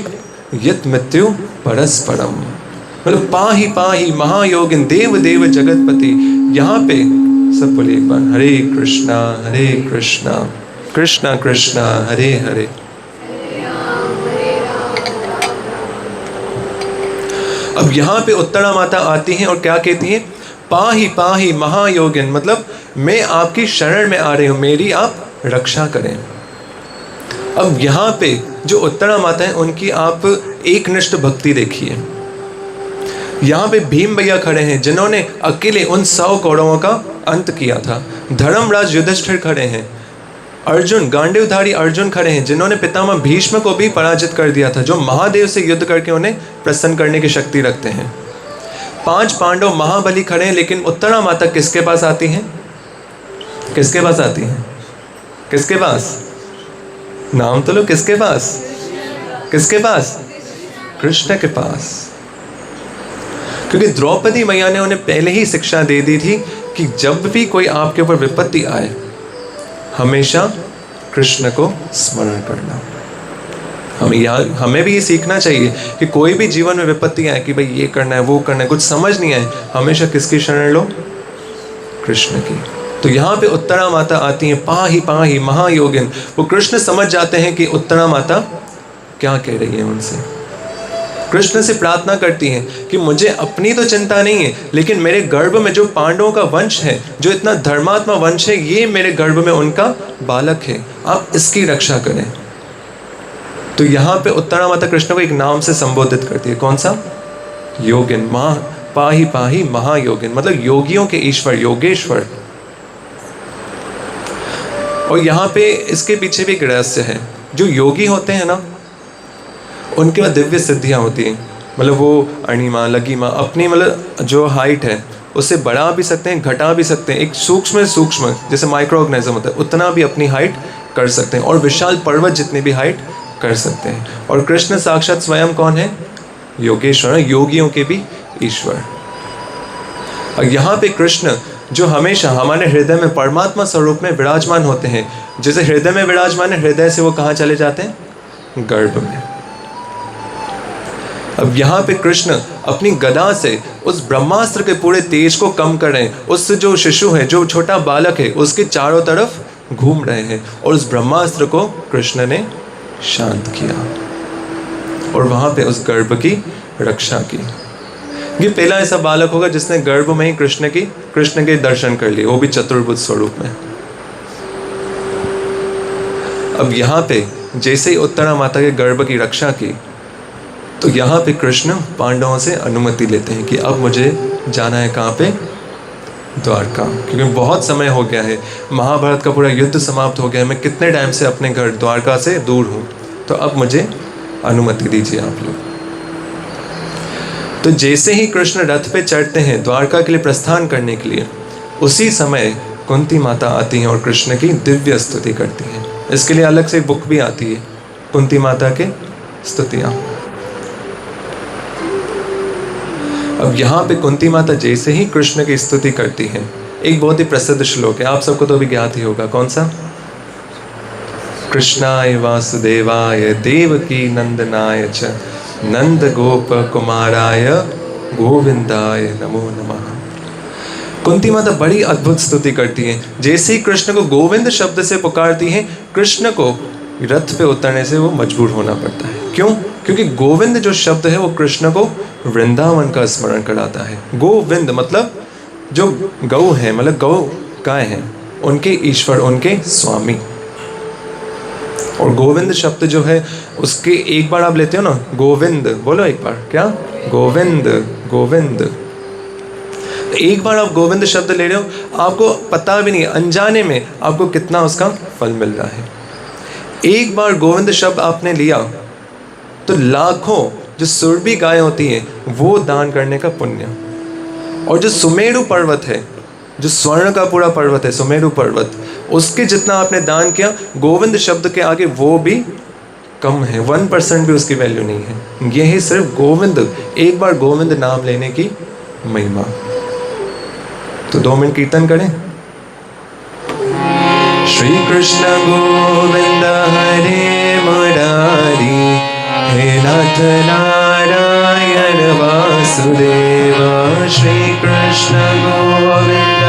Speaker 1: यत् मृत्यु परस्परम। मतलब पाहि पाहि महायोगिन देव देव जगतपते। यहाँ पे सब बोले एक बार, हरे कृष्णा कृष्णा कृष्णा हरे हरे। अब यहाँ पे उत्तरा माता आती हैं और क्या कहती हैं? पाहि पाहि महायोगिन, मतलब मैं आपकी शरण में आ रही हूँ, मेरी आप रक्षा करें। अब यहाँ पे जो उत्तरा माता है, उनकी आप एकनिष्ठ भक्ति देखिए। यहाँ पे भीम भैया खड़े हैं, जिन्होंने अकेले उन 100 कौरवों का अंत किया था। धर्मराज युधिष्ठिर खड़े हैं। अर्जुन, गांडीवधारी अर्जुन खड़े हैं, जिन्होंने पितामह भीष्म को भी पराजित कर दिया था, जो महादेव से युद्ध करके उन्हें प्रसन्न करने की शक्ति रखते हैं। 5 पांडव महाबली खड़े हैं, लेकिन उत्तरा माता किसके पास आती हैं? किसके पास आती हैं? किसके पास? नाम तो लो। किसके पास? किसके पास? कृष्ण के पास। क्योंकि द्रौपदी मैया ने उन्हें पहले ही शिक्षा दे दी थी कि जब भी कोई आपके ऊपर विपत्ति आए, हमेशा कृष्ण को स्मरण करना। हमें भी ये सीखना चाहिए कि कोई भी जीवन में विपत्ति आए कि भाई ये करना है वो करना है, कुछ समझ नहीं आए, हमेशा किसकी शरण लो? कृष्ण की। तो यहाँ पे उत्तरा माता आती हैं, पाहि पाहि महायोगिन। वो कृष्ण समझ जाते हैं कि उत्तरा माता क्या कह रही है उनसे। कृष्ण से प्रार्थना करती हैं कि मुझे अपनी तो चिंता नहीं है, लेकिन मेरे गर्भ में जो पांडवों का वंश है, जो इतना धर्मात्मा वंश है, ये मेरे गर्भ में उनका बालक है, आप इसकी रक्षा करें। तो यहाँ पे उत्तरा माता कृष्ण को एक नाम से संबोधित करती है। कौन सा? योगिन। पाहि पाहि महायोगिन, मतलब योगियों के ईश्वर, योगेश्वर। और यहाँ पे इसके पीछे भी एक रहस्य है। जो योगी होते हैं ना, उनके पास दिव्य सिद्धियाँ होती हैं। मतलब वो अणिमा लघिमा अपनी मतलब जो हाइट है उससे बढ़ा भी सकते हैं, घटा भी सकते हैं। एक सूक्ष्म जैसे माइक्रो ऑर्गेनिज्म होता है, उतना भी अपनी हाइट कर सकते हैं, और विशाल पर्वत जितनी भी हाइट कर सकते हैं। और कृष्ण साक्षात स्वयं कौन है? योगेश्वर, योगियों के भी ईश्वर। और यहाँ पे कृष्ण जो हमेशा हमारे हृदय में परमात्मा स्वरूप में विराजमान होते हैं, जैसे हृदय में विराजमान है, हृदय से वो कहाँ चले जाते हैं? गर्भ में। अब यहाँ पे कृष्ण अपनी गदा से उस ब्रह्मास्त्र के पूरे तेज को कम कर रहे हैं। उस जो शिशु है, जो छोटा बालक है, उसके चारों तरफ घूम रहे हैं, और उस ब्रह्मास्त्र को कृष्ण ने शांत किया और वहां पे उस गर्भ की रक्षा की। ये पहला ऐसा बालक होगा जिसने गर्भ में ही कृष्ण के दर्शन कर लिए, वो भी चतुर्भुज स्वरूप में। अब यहाँ पे जैसे ही उत्तरा माता के गर्भ की रक्षा की, तो यहाँ पे कृष्ण पांडवों से अनुमति लेते हैं कि अब मुझे जाना है कहाँ पे, द्वारका, क्योंकि बहुत समय हो गया है, महाभारत का पूरा युद्ध समाप्त हो गया है, मैं कितने टाइम से अपने घर द्वारका से दूर हूँ, तो अब मुझे अनुमति दीजिए आप लोग। तो जैसे ही कृष्ण रथ पे चढ़ते हैं द्वारका के लिए प्रस्थान करने के लिए, उसी समय कुंती माता आती हैं और कृष्ण की दिव्य स्तुति करती हैं। इसके लिए अलग से एक बुक भी आती है, कुंती माता के स्तुतियाँ। अब यहाँ पे कुंती माता जैसे ही कृष्ण की स्तुति करती हैं, एक बहुत ही प्रसिद्ध श्लोक है, आप सबको तो अभी ज्ञात ही होगा, कौन सा? कृष्णाय वासुदेवाय देवकी नंदनाय च नंद गोप कुमाराय गोविंदाय नमो नमः। कुंती माता बड़ी अद्भुत स्तुति करती हैं। जैसे ही कृष्ण को गोविंद शब्द से पुकारती हैं, कृष्ण को रथ पे उतरने से वो मजबूर होना पड़ता है। क्यों? क्योंकि गोविंद जो शब्द है वो कृष्ण को वृंदावन का स्मरण कराता है। गोविंद मतलब जो गौ है, मतलब गौ गाय हैं, उनके ईश्वर, उनके स्वामी। और गोविंद शब्द जो है उसके एक बार आप लेते हो ना, गोविंद बोलो एक बार, क्या? गोविंद, गोविंद। एक बार आप गोविंद शब्द ले रहे हो, आपको पता भी नहीं, अनजाने में आपको कितना उसका फल मिल रहा है। एक बार गोविंद शब्द आपने लिया तो लाखों जो सुरभि गाय होती हैं वो दान करने का पुण्य। और जो सुमेरु पर्वत है, जो स्वर्ण का पूरा पर्वत है सुमेरु पर्वत, उसके जितना आपने दान किया, गोविंद शब्द के आगे वो भी कम है, 1% भी उसकी वैल्यू नहीं है। यही सिर्फ गोविंद, एक बार गोविंद नाम लेने की महिमा। तो 2 मिनट कीर्तन करें। श्री कृष्ण गोविंद हरे मुरारी, हे नाथ नारायण वासुदेव। श्री कृष्ण गोविंद,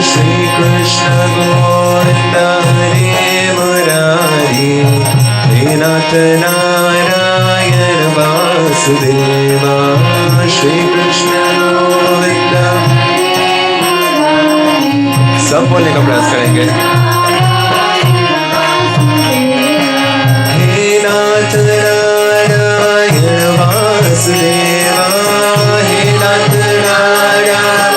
Speaker 1: श्री कृष्ण गोविंद हरे मुरारी, हे नाथ नारायण वासुदेव। श्री कृष्ण गोविंद, सब बोलने का प्रयास करेंगे। हे नाथ नारायण वासुदेव, हे नाथ नारायण,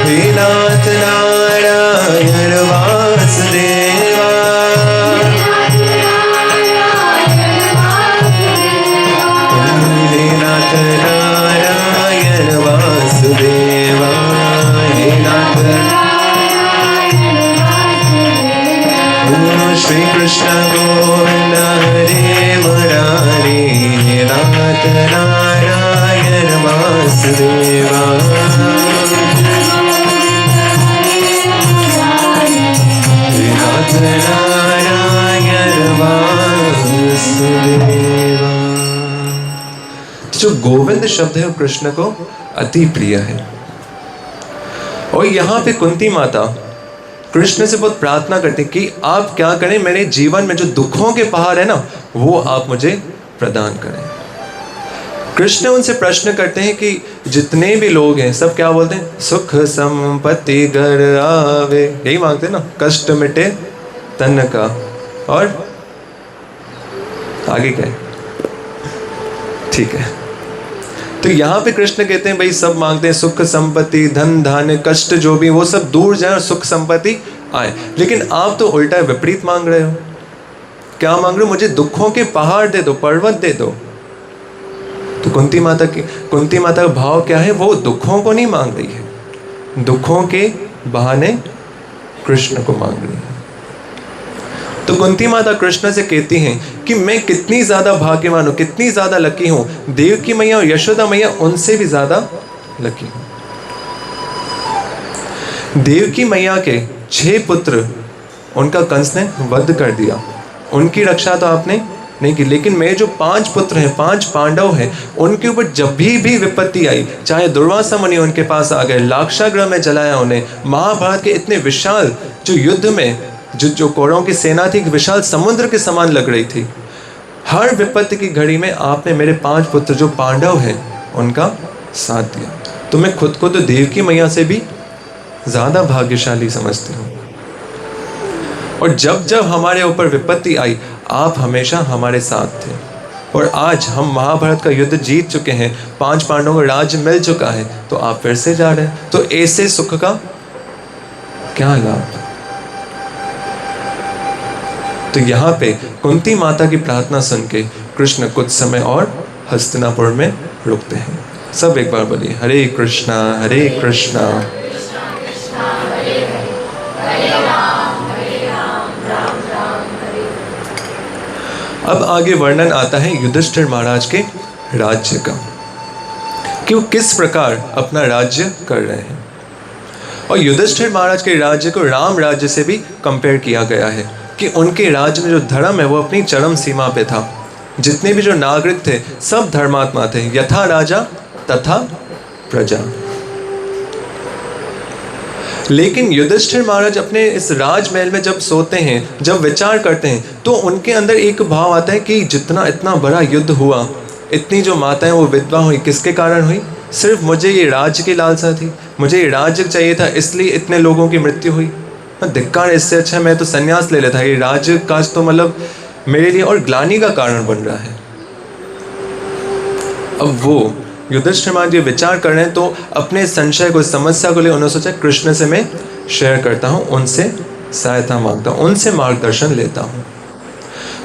Speaker 1: हे नाथ नारायण वासुदेव, हे नाथ नारायण वासुदेव, हे नाथ। श्री कृष्ण गोविंद हरे मुरारी, हे नाथ नारायण वासुदेव। नाथ नारायण वासुदेव। जो गोविंद शब्द है वो कृष्ण को अति प्रिय है। और यहाँ पे कुंती माता कृष्ण से बहुत प्रार्थना करती कि आप क्या करें, मेरे जीवन में जो दुखों के पहाड़ है ना वो आप मुझे प्रदान करें। कृष्ण उनसे प्रश्न करते हैं कि जितने भी लोग हैं सब क्या बोलते हैं? सुख संपत्ति घर आवे, यही मांगते हैं ना, कष्ट मिटे तन का, और आगे क्या है? ठीक है। तो यहाँ पे कृष्ण कहते हैं भाई सब मांगते हैं सुख संपत्ति, धन धान्य, कष्ट जो भी वो सब दूर जाए और सुख संपत्ति आए, लेकिन आप तो उल्टा विपरीत मांग रहे हो। क्या मांग रहे हो? मुझे दुखों के पहाड़ दे दो, पर्वत दे दो। तो कुंती माता का भाव क्या है? वो दुखों को नहीं मांग रही है, दुखों के बहाने कृष्ण को मांग रही है। तो कुंती माता कृष्ण से कहती हैं कि मैं कितनी ज्यादा भाग्यवान हूं, कितनी ज्यादा लकी हूं, देवकी मैया और यशोदा मैया उनसे भी ज्यादा लकी हूं। देवकी मैया के 6 पुत्र उनका कंस ने वध कर दिया, उनकी रक्षा तो आपने नहीं की, लेकिन मेरे जो 5 पुत्र हैं, 5 पांडव हैं, उनके ऊपर जब भी विपत्ति आई, चाहे दुर्वासा मुनि उनके पास आ गए, लाक्षागृह में जलाया उन्हें, महाभारत के इतने विशाल जो युद्ध में जो कौरवों की सेना थी विशाल समुद्र के समान लग रही थी, हर विपत्ति की घड़ी में आपने मेरे 5 पुत्र जो पांडव हैं उनका साथ दिया। तो मैं खुद को तो देवकी मैया से भी ज़्यादा भाग्यशाली समझती हूँ। और जब जब हमारे ऊपर विपत्ति आई, आप हमेशा हमारे साथ थे। और आज हम महाभारत का युद्ध जीत चुके हैं, 5 पांडवों को राज्य मिल चुका है, तो आप फिर से जा रहे हैं, तो ऐसे सुख का क्या लाभ। तो यहाँ पे कुंती माता की प्रार्थना सुन के कृष्ण कुछ समय और हस्तिनापुर में रुकते हैं। सब एक बार बोलिए, हरे कृष्णा हरे कृष्णा। अब आगे वर्णन आता है युधिष्ठिर महाराज के राज्य का, कि वो किस प्रकार अपना राज्य कर रहे हैं। और युधिष्ठिर महाराज के राज्य को राम राज्य से भी कंपेयर किया गया है, कि उनके राज्य में जो धर्म है वो अपनी चरम सीमा पे था। जितने भी जो नागरिक थे सब धर्मात्मा थे, यथा राजा तथा प्रजा। लेकिन युधिष्ठिर महाराज अपने इस राजमहल में जब सोते हैं, जब विचार करते हैं, तो उनके अंदर एक भाव आता है कि जितना इतना बड़ा युद्ध हुआ, इतनी जो माताएं वो विधवा हुई, किसके कारण हुई? सिर्फ मुझे ये राज्य की लालसा थी, मुझे ये राज्य चाहिए था, इसलिए इतने लोगों की मृत्यु हुई। धिक्कार, इससे अच्छा मैं तो संन्यास ले लेता। ये राज्य काज तो मतलब मेरे लिए और ग्लानि का कारण बन रहा है। अब वो युधिष्ठिर महाराज ये विचार कर रहे हैं, तो अपने संशय को, समस्या को लिए उन्होंने सोचा कृष्ण से मैं शेयर करता हूँ, उनसे सहायता मांगता हूँ, उनसे मार्गदर्शन लेता हूँ।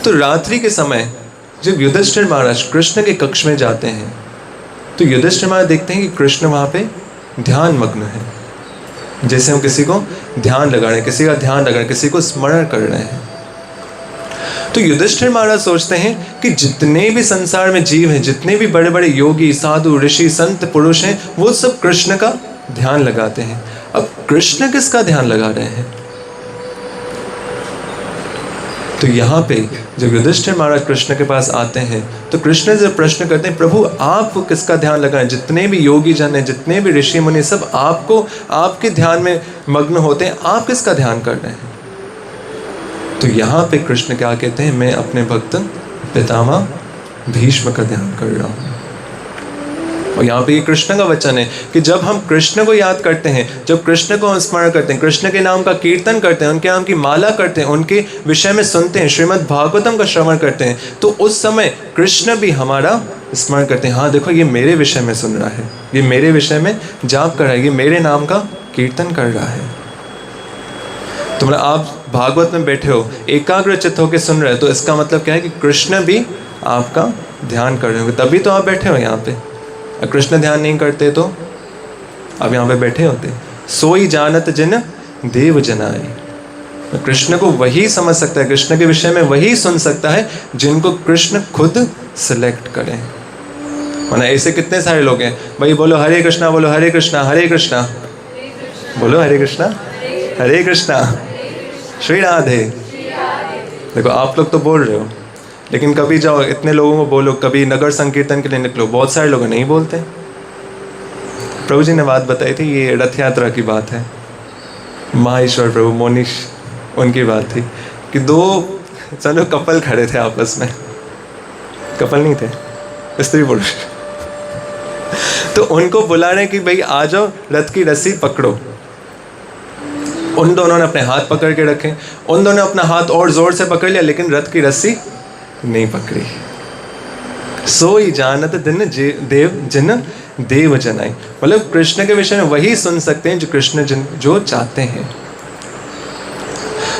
Speaker 1: तो रात्रि के समय जब युधिष्ठिर महाराज कृष्ण के कक्ष में जाते हैं, तो युधिष्ठिर महाराज देखते हैं कि कृष्ण वहाँ पे ध्यान मग्न है। जैसे हम किसी को ध्यान लगा रहे हैं, किसी का ध्यान लगा रहे हैं, किसी को स्मरण कर रहे हैं। तो युधिष्ठिर महाराज सोचते हैं कि जितने भी संसार में जीव हैं, जितने भी बड़े बड़े योगी, साधु, ऋषि, संत, पुरुष हैं, वो सब कृष्ण का ध्यान लगाते हैं। अब कृष्ण किसका ध्यान लगा रहे हैं? तो यहाँ पे जब युधिष्ठिर महाराज कृष्ण के पास आते हैं, तो कृष्ण जब प्रश्न करते हैं, प्रभु आप किसका ध्यान लगा रहे हैं? जितने भी योगी जन हैं, जितने भी ऋषि मुनि, सब आपको, आपके ध्यान में मग्न होते हैं, आप किसका ध्यान कर रहे हैं? तो यहाँ पे कृष्ण क्या कहते हैं? मैं अपने भक्त पितामह भीष्म का ध्यान कर रहा हूँ। और यहाँ पे ये कृष्ण का वचन है कि जब हम कृष्ण को याद करते हैं, जब कृष्ण को हम स्मरण करते हैं, कृष्ण के नाम का कीर्तन करते हैं, उनके नाम की माला करते हैं, उनके विषय में सुनते हैं, श्रीमद् भागवतम का श्रवण करते हैं, तो उस समय कृष्ण भी हमारा स्मरण करते हैं। हाँ देखो, ये मेरे विषय में सुन रहा है, ये मेरे विषय में जाप कर रहा है, ये मेरे नाम का कीर्तन कर रहा है। तो मतलब आप भागवत में बैठे हो, एकाग्र चित्त होकर सुन रहे हो, तो इसका मतलब क्या है कि कृष्ण भी आपका ध्यान कर रहे होंगे, तभी तो आप बैठे हो यहाँ पे। कृष्ण ध्यान नहीं करते तो आप यहाँ पे बैठे होते। सोई जानत जिन देव जनाए। कृष्ण को वही समझ सकता है, कृष्ण के विषय में वही सुन सकता है जिनको कृष्ण खुद सिलेक्ट करें। वरना ऐसे कितने सारे लोग हैं, भाई बोलो हरे कृष्णा, बोलो हरे कृष्णा, हरे कृष्णा, बोलो हरे कृष्णा, हरे कृष्णा, श्री राधे। देखो आप लोग तो बोल रहे हो, लेकिन कभी जाओ इतने लोगों को बोलो, कभी नगर संकीर्तन के लिए निकलो, बहुत सारे लोग नहीं बोलते। प्रभु जी ने बात बताई थी, ये रथ यात्रा की बात है, माहेश्वर प्रभु मोनीश उनकी बात थी कि 2 चलो कपल खड़े थे आपस में, कपल नहीं थे, स्त्री पुरुष, तो उनको बुला रहे कि भाई आ जाओ, रथ की रस्सी पकड़ो। उन दोनों ने अपने हाथ पकड़ के रखे, उन दोनों ने अपना हाथ और जोर से पकड़ लिया, लेकिन रथ की रस्सी नहीं पकड़ी। सोई जानत दिन देव जिन देव जनाई। मतलब कृष्ण के विषय में वही सुन सकते हैं जो कृष्ण जो चाहते हैं।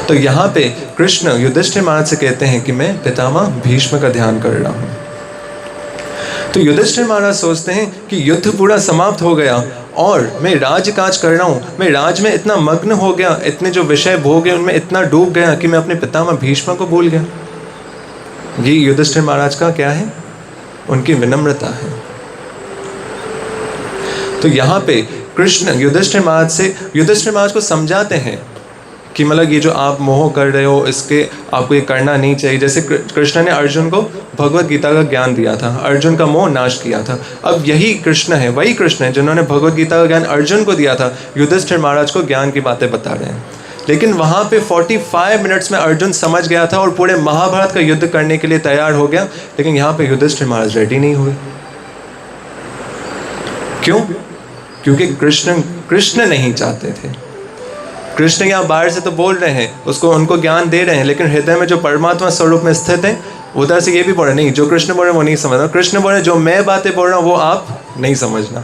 Speaker 1: तो यहाँ पे कृष्ण युधिष्ठिर महाराज से कहते हैं कि मैं पितामह भीष्म का ध्यान कर रहा हूँ। तो युधिष्ठिर महाराज सोचते हैं कि युद्ध पूरा समाप्त हो गया और मैं राज काज कर रहा हूँ, मैं राज में इतना मग्न हो गया, इतने जो विषय भोग है उनमें इतना डूब गया कि मैं अपने पितामह भीष्म को भूल गया। ये युधिष्ठिर महाराज का क्या है? उनकी विनम्रता है। तो यहाँ पे कृष्ण युधिष्ठिर महाराज को समझाते हैं कि मतलब ये जो आप मोह कर रहे हो, इसके आपको ये करना नहीं चाहिए। जैसे कृष्ण ने अर्जुन को भगवत गीता का ज्ञान दिया था, अर्जुन का मोह नाश किया था। अब यही कृष्ण है, वही कृष्ण है जिन्होंने भगवत गीता का ज्ञान अर्जुन को दिया था, युधिष्ठिर महाराज को ज्ञान की बातें बता रहे हैं। लेकिन वहाँ पे 45 मिनट्स में अर्जुन समझ गया था और पूरे महाभारत का युद्ध करने के लिए तैयार हो गया। लेकिन यहाँ पे युधिष्ठिर महाराज रेडी नहीं हुए। क्यों? क्योंकि कृष्ण नहीं चाहते थे। कृष्ण यहाँ बाहर से तो बोल रहे हैं, उसको उनको ज्ञान दे रहे हैं, लेकिन हृदय में जो परमात्मा स्वरूप में स्थित है उधर से ये भी बोल रहे नहीं, जो कृष्ण बोल रहे हैं वो नहीं समझना। कृष्ण बोल रहे जो मैं बातें बोल रहा हूँ वो आप नहीं समझना।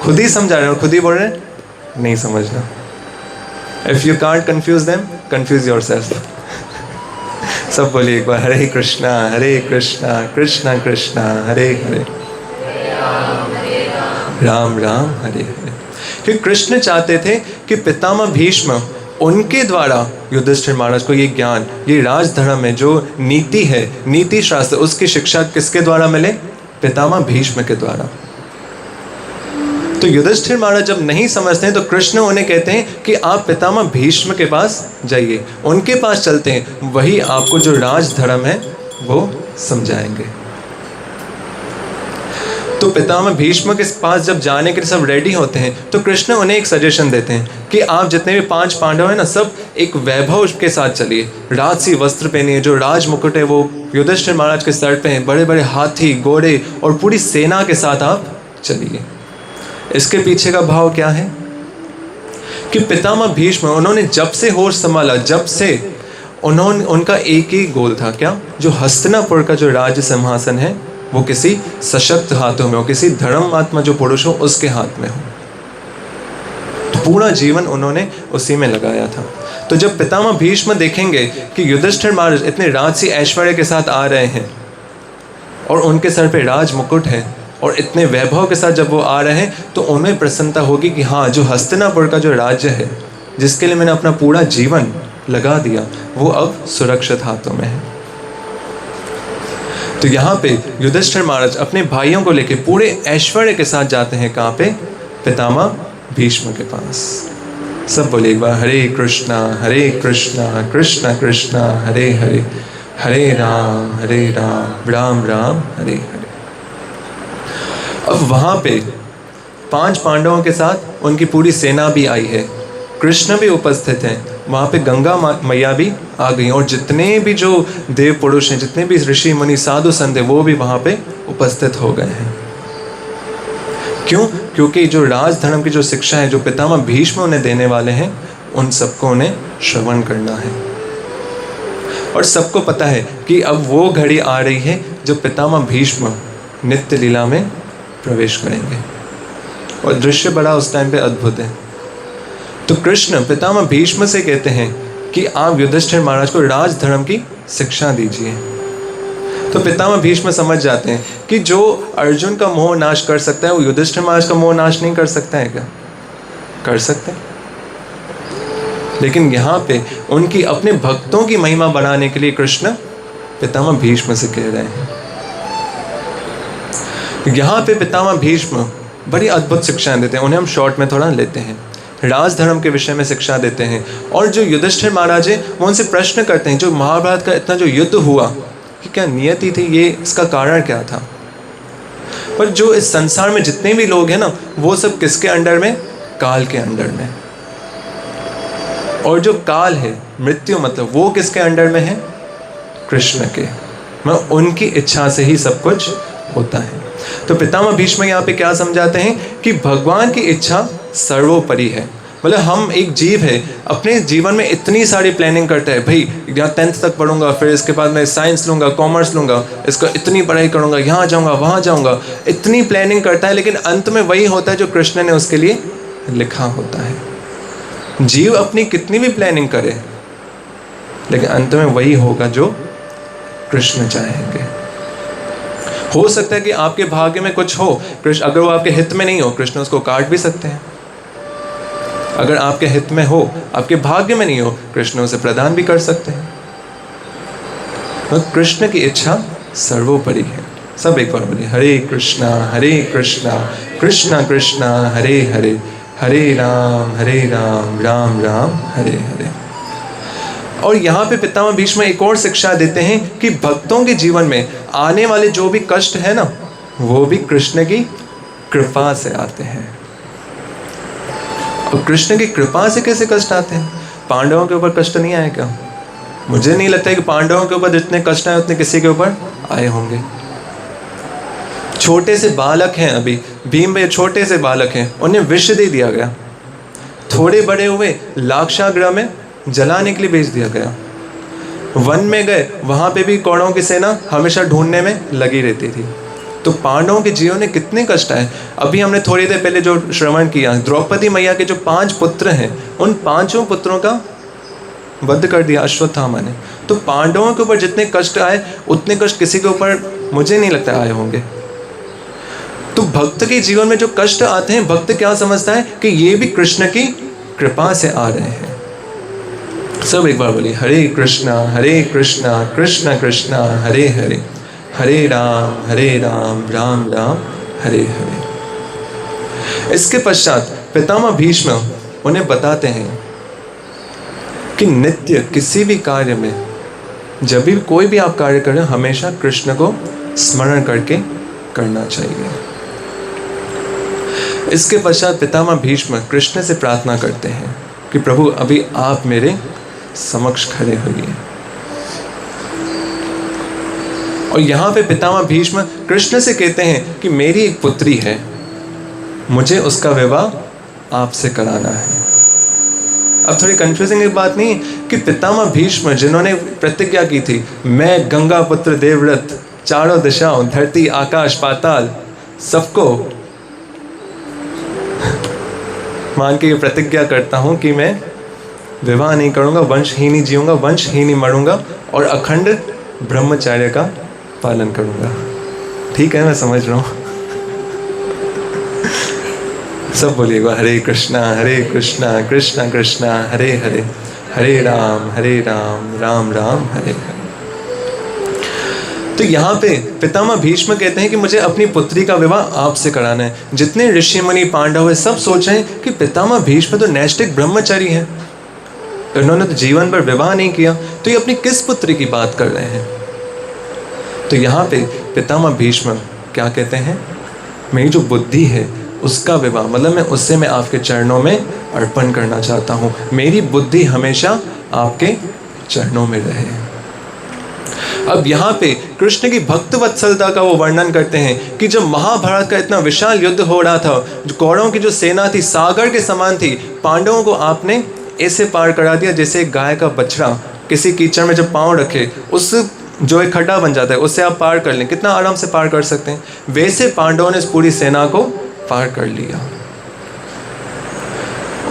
Speaker 1: खुद ही समझा रहे हैं और खुद ही बोल रहे हैं नहीं समझना। If you can't confuse them, confuse yourself. सब बोलिए एक बार, हरे कृष्णा कृष्णा कृष्णा हरे हरे, राम राम हरे हरे। क्योंकि कृष्ण चाहते थे कि पितामह भीष्म उनके द्वारा युधिष्ठिर महाराज को ये ज्ञान, ये राजधर्म में जो नीति है, नीति शास्त्र, उसकी शिक्षा किसके द्वारा मिले? पितामह भीष्म के द्वारा। तो युधिष्ठिर महाराज जब नहीं समझते हैं तो कृष्ण उन्हें कहते हैं कि आप पितामह भीष्म के पास जाइए, उनके पास चलते हैं, वही आपको जो राजधर्म है वो समझाएंगे। तो पितामह भीष्म के पास जब जाने के लिए सब रेडी होते हैं तो कृष्ण उन्हें एक सजेशन देते हैं कि आप जितने भी 5 पांडव हैं ना, सब एक वैभव के साथ चलिए, राजसी वस्त्र पहनिए, जो राज मुकुट है वो युधिष्ठिर महाराज के सर पे है, बड़े बड़े हाथी घोड़े और पूरी सेना के साथ आप चलिए। इसके पीछे का भाव क्या है कि पितामह भीष्म उन्होंने जब से होश संभाला, जब से उनका एक ही गोल था, क्या? जो हस्तिनापुर का जो राज्य सिंहासन है वो किसी सशक्त हाथों में हो, किसी धर्मात्मा जो पुरुष हो उसके हाथ में हो। तो पूरा जीवन उन्होंने उसी में लगाया था। तो जब पितामह भीष्म देखेंगे कि युधिष्ठिर महाराज इतने राजसी ऐश्वर्य के साथ आ रहे हैं और उनके सर पे राज मुकुट है और इतने वैभव के साथ जब वो आ रहे हैं, तो उन्हें प्रसन्नता होगी कि हाँ, जो हस्तिनापुर का जो राज्य है, जिसके लिए मैंने अपना पूरा जीवन लगा दिया, वो अब सुरक्षित हाथों में है। तो यहाँ पे युधिष्ठिर महाराज अपने भाइयों को लेके पूरे ऐश्वर्य के साथ जाते हैं, कहाँ पे? पितामह भीष्म के पास। सब बोले एक बार, हरे कृष्णा कृष्णा कृष्णा हरे हरे, हरे राम राम राम हरे हरे। अब वहाँ पे 5 पांडवों के साथ उनकी पूरी सेना भी आई है, कृष्ण भी उपस्थित हैं, वहाँ पे गंगा मैया भी आ गई और जितने भी जो देव पुरुष हैं, जितने भी ऋषि मुनि साधु संत हैं, वो भी वहाँ पे उपस्थित हो गए हैं। क्यों? क्योंकि जो राजधर्म की जो शिक्षा है, जो पितामह भीष्म उन्हें देने वाले हैं, उन सबको उन्हें श्रवण करना है। और सबको पता है कि अब वो घड़ी आ रही है जो पितामह भीष्म नित्य लीला में प्रवेश करेंगे और दृश्य बड़ा उस टाइम पे अद्भुत है। तो कृष्ण पितामह भीष्म से कहते हैं कि आप युधिष्ठिर महाराज को राजधर्म की शिक्षा दीजिए। तो पितामह भीष्म समझ जाते हैं कि जो अर्जुन का मोह नाश कर सकता है, वो युधिष्ठिर महाराज का मोह नाश नहीं कर सकता है क्या? कर सकते हैं। लेकिन यहाँ पे उनकी अपने भक्तों की महिमा बढ़ाने के लिए कृष्ण पितामह भीष्म से कह रहे हैं। यहाँ पे पितामह भीष्म बड़ी अद्भुत शिक्षाएं देते हैं, उन्हें हम शॉर्ट में थोड़ा लेते हैं। राजधर्म के विषय में शिक्षा देते हैं और जो युधिष्ठिर महाराज है वो उनसे प्रश्न करते हैं, जो महाभारत का इतना जो युद्ध हुआ कि क्या नियति थी, ये इसका कारण क्या था? पर जो इस संसार में जितने भी लोग हैं ना, वो सब किसके अंडर में? काल के अंडर में। और जो काल है, मृत्यु मतलब, वो किसके अंडर में है? कृष्ण के। उनकी इच्छा से ही सब कुछ होता है। तो पितामह भीष्म यहाँ पे क्या समझाते हैं कि भगवान की इच्छा सर्वोपरि है। मतलब हम एक जीव है, अपने जीवन में इतनी सारी प्लानिंग करते हैं, भाई यहाँ 10th तक पढ़ूंगा, फिर इसके बाद मैं साइंस लूँगा, कॉमर्स लूँगा, इसका इतनी पढ़ाई करूँगा, यहाँ जाऊँगा, वहाँ जाऊँगा, इतनी प्लानिंग करता है, लेकिन अंत में वही होता है जो कृष्ण ने उसके लिए लिखा होता है। जीव अपनी कितनी भी प्लानिंग करे, लेकिन अंत में वही होगा जो कृष्ण चाहेंगे। हो सकता है कि आपके भाग्य में कुछ हो, कृष्ण अगर वो आपके हित में नहीं हो, कृष्ण उसको काट भी सकते हैं। अगर आपके हित में हो, आपके भाग्य में नहीं हो, कृष्ण उसे प्रदान भी कर सकते हैं। तो कृष्ण की इच्छा सर्वोपरि है। सब एक बार बोलिए, हरे कृष्णा कृष्णा कृष्णा हरे हरे, हरे राम राम राम हरे हरे। और यहाँ पे पितामह भीष्म एक और शिक्षा देते हैं कि भक्तों के जीवन में आने वाले जो भी कष्ट है ना, वो भी कृष्ण की कृपा से आते हैं। और कृष्ण की कृपा से कैसे कष्ट आते हैं? पांडवों के ऊपर कष्ट नहीं आए क्या? मुझे नहीं लगता है कि पांडवों के ऊपर जितने कष्ट आए उतने किसी के ऊपर आए होंगे। छोटे से बालक हैं, अभी भीम भाई छोटे से बालक हैं, उन्हें विष दे दिया गया, थोड़े बड़े हुए, लाक्षागृह में जलाने के लिए भेज दिया गया। वन में गए, वहाँ पे भी कौरवों की सेना हमेशा ढूंढने में लगी रहती थी। तो पांडवों के जीवन में कितने कष्ट आए। अभी हमने थोड़ी देर पहले जो श्रवण किया, द्रौपदी मैया के जो 5 पुत्र हैं, उन 5 पुत्रों का वध कर दिया अश्वत्थामा ने। तो पांडवों के ऊपर जितने कष्ट आए, उतने कष्ट किसी के ऊपर मुझे नहीं लगता आए होंगे। तो भक्त के जीवन में जो कष्ट आते हैं, भक्त क्या समझता है कि ये भी कृष्ण की कृपा से आ रहे हैं। सब एक बार बोलिए, हरे कृष्णा कृष्ण कृष्ण हरे हरे, हरे राम राम राम हरे हरे। इसके पश्चात पितामह भीष्म उन्हें बताते हैं कि नित्य किसी भी कार्य में, जब भी कोई भी आप कार्य करें, हमेशा कृष्ण को स्मरण करके करना चाहिए। इसके पश्चात पितामह भीष्म कृष्ण से प्रार्थना करते हैं कि प्रभु अभी आप मेरे समक्ष खड़े होइए। और यहाँ पे पितामह भीष्म कृष्ण से कहते हैं कि मेरी एक पुत्री है, मुझे उसका विवाह आपसे कराना है। अब थोड़ी कंफ्यूजिंग एक बात नहीं कि पितामह भीष्म जिन्होंने प्रतिज्ञा की थी, मैं गंगा पुत्र देवव्रत, चारों दिशाओं, धरती आकाश पाताल, सबको मान के ये प्रतिज्ञा करता हूँ कि मैं विवाह नहीं करूँगा, वंशहीन ही जीऊँगा, वंशहीन ही मरूँगा और अखंड ब्रह्मचर्य का पालन करूँगा। ठीक है, मैं समझ रहा हूँ। सब बोलिएगा, हरे कृष्णा कृष्ण कृष्ण हरे हरे, हरे राम राम राम हरे हरे। तो यहाँ पे पितामह भीष्म कहते हैं कि मुझे अपनी पुत्री का विवाह आपसे कराना है। जितने ऋषि मुनि पांडव है, सब सोच रहे हैं कि पितामह भीष्म तो नैष्ठिक ब्रह्मचारी हैं, उन्होंने तो जीवन भर विवाह नहीं किया, तो ये अपनी किस पुत्री की बात कर रहे हैं। तो यहाँ पे पितामह भीष्म क्या कहते हैं, मेरी जो बुद्धि है उसका विवाह, मतलब मैं आपके चरणों में अर्पण करना चाहता हूँ। मेरी बुद्धि हमेशा आपके चरणों में रहे। अब यहाँ पे कृष्ण की भक्त वत्सलता का वो वर्णन करते हैं कि जब महाभारत का इतना विशाल युद्ध हो रहा था, जो कौरवों की जो सेना थी सागर के समान थी, पांडवों को आपने ऐसे पार करा दिया जैसे एक गाय का बछड़ा किसी कीचड़ में जब पाँव रखे, उस जो एक खड्डा बन जाता है उससे आप पार कर लें, कितना आराम से पार कर सकते हैं। वैसे पांडवों ने इस पूरी सेना को पार कर लिया।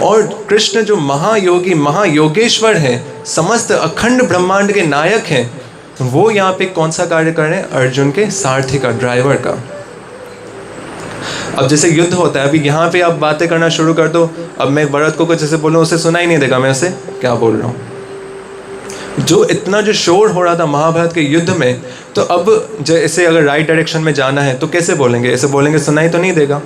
Speaker 1: और कृष्ण जो महायोगी महायोगेश्वर हैं, समस्त अखंड ब्रह्मांड के नायक हैं, वो यहाँ पे कौन सा कार्य कर रहे हैं, अर्जुन के सारथी का, ड्राइवर का। अब जैसे युद्ध होता है, अभी यहाँ पे आप बातें करना शुरू कर दो, अब मैं भरत को कुछ जैसे बोलूँ उसे सुना ही नहीं देगा मैं उसे क्या बोल रहा हूँ। जो इतना जो शोर हो रहा था महाभारत के युद्ध में, तो अब जैसे अगर राइट डायरेक्शन में जाना है तो कैसे बोलेंगे, ऐसे बोलेंगे सुनाई तो नहीं देगा।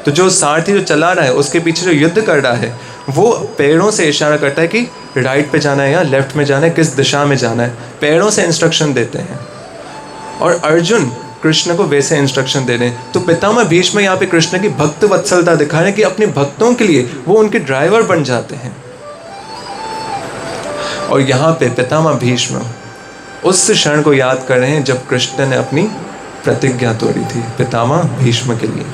Speaker 1: तो जो सारथी जो चला रहा है, उसके पीछे जो युद्ध कर रहा है, वो पैरों से इशारा करता है कि राइट पे जाना है या लेफ्ट में जाना है, किस दिशा में जाना है, पैरों से इंस्ट्रक्शन देते हैं। और अर्जुन कृष्ण को वैसे इंस्ट्रक्शन दे रहे हैं। तो पितामह भीष्म यहाँ पे कृष्ण की भक्त वत्सलता दिखा रहे हैं कि अपने भक्तों के लिए वो उनके ड्राइवर बन जाते हैं। और यहाँ पे पितामह भीष्म उस क्षण को याद कर रहे हैं जब कृष्ण ने अपनी प्रतिज्ञा तोड़ी थी पितामह भीष्म के लिए।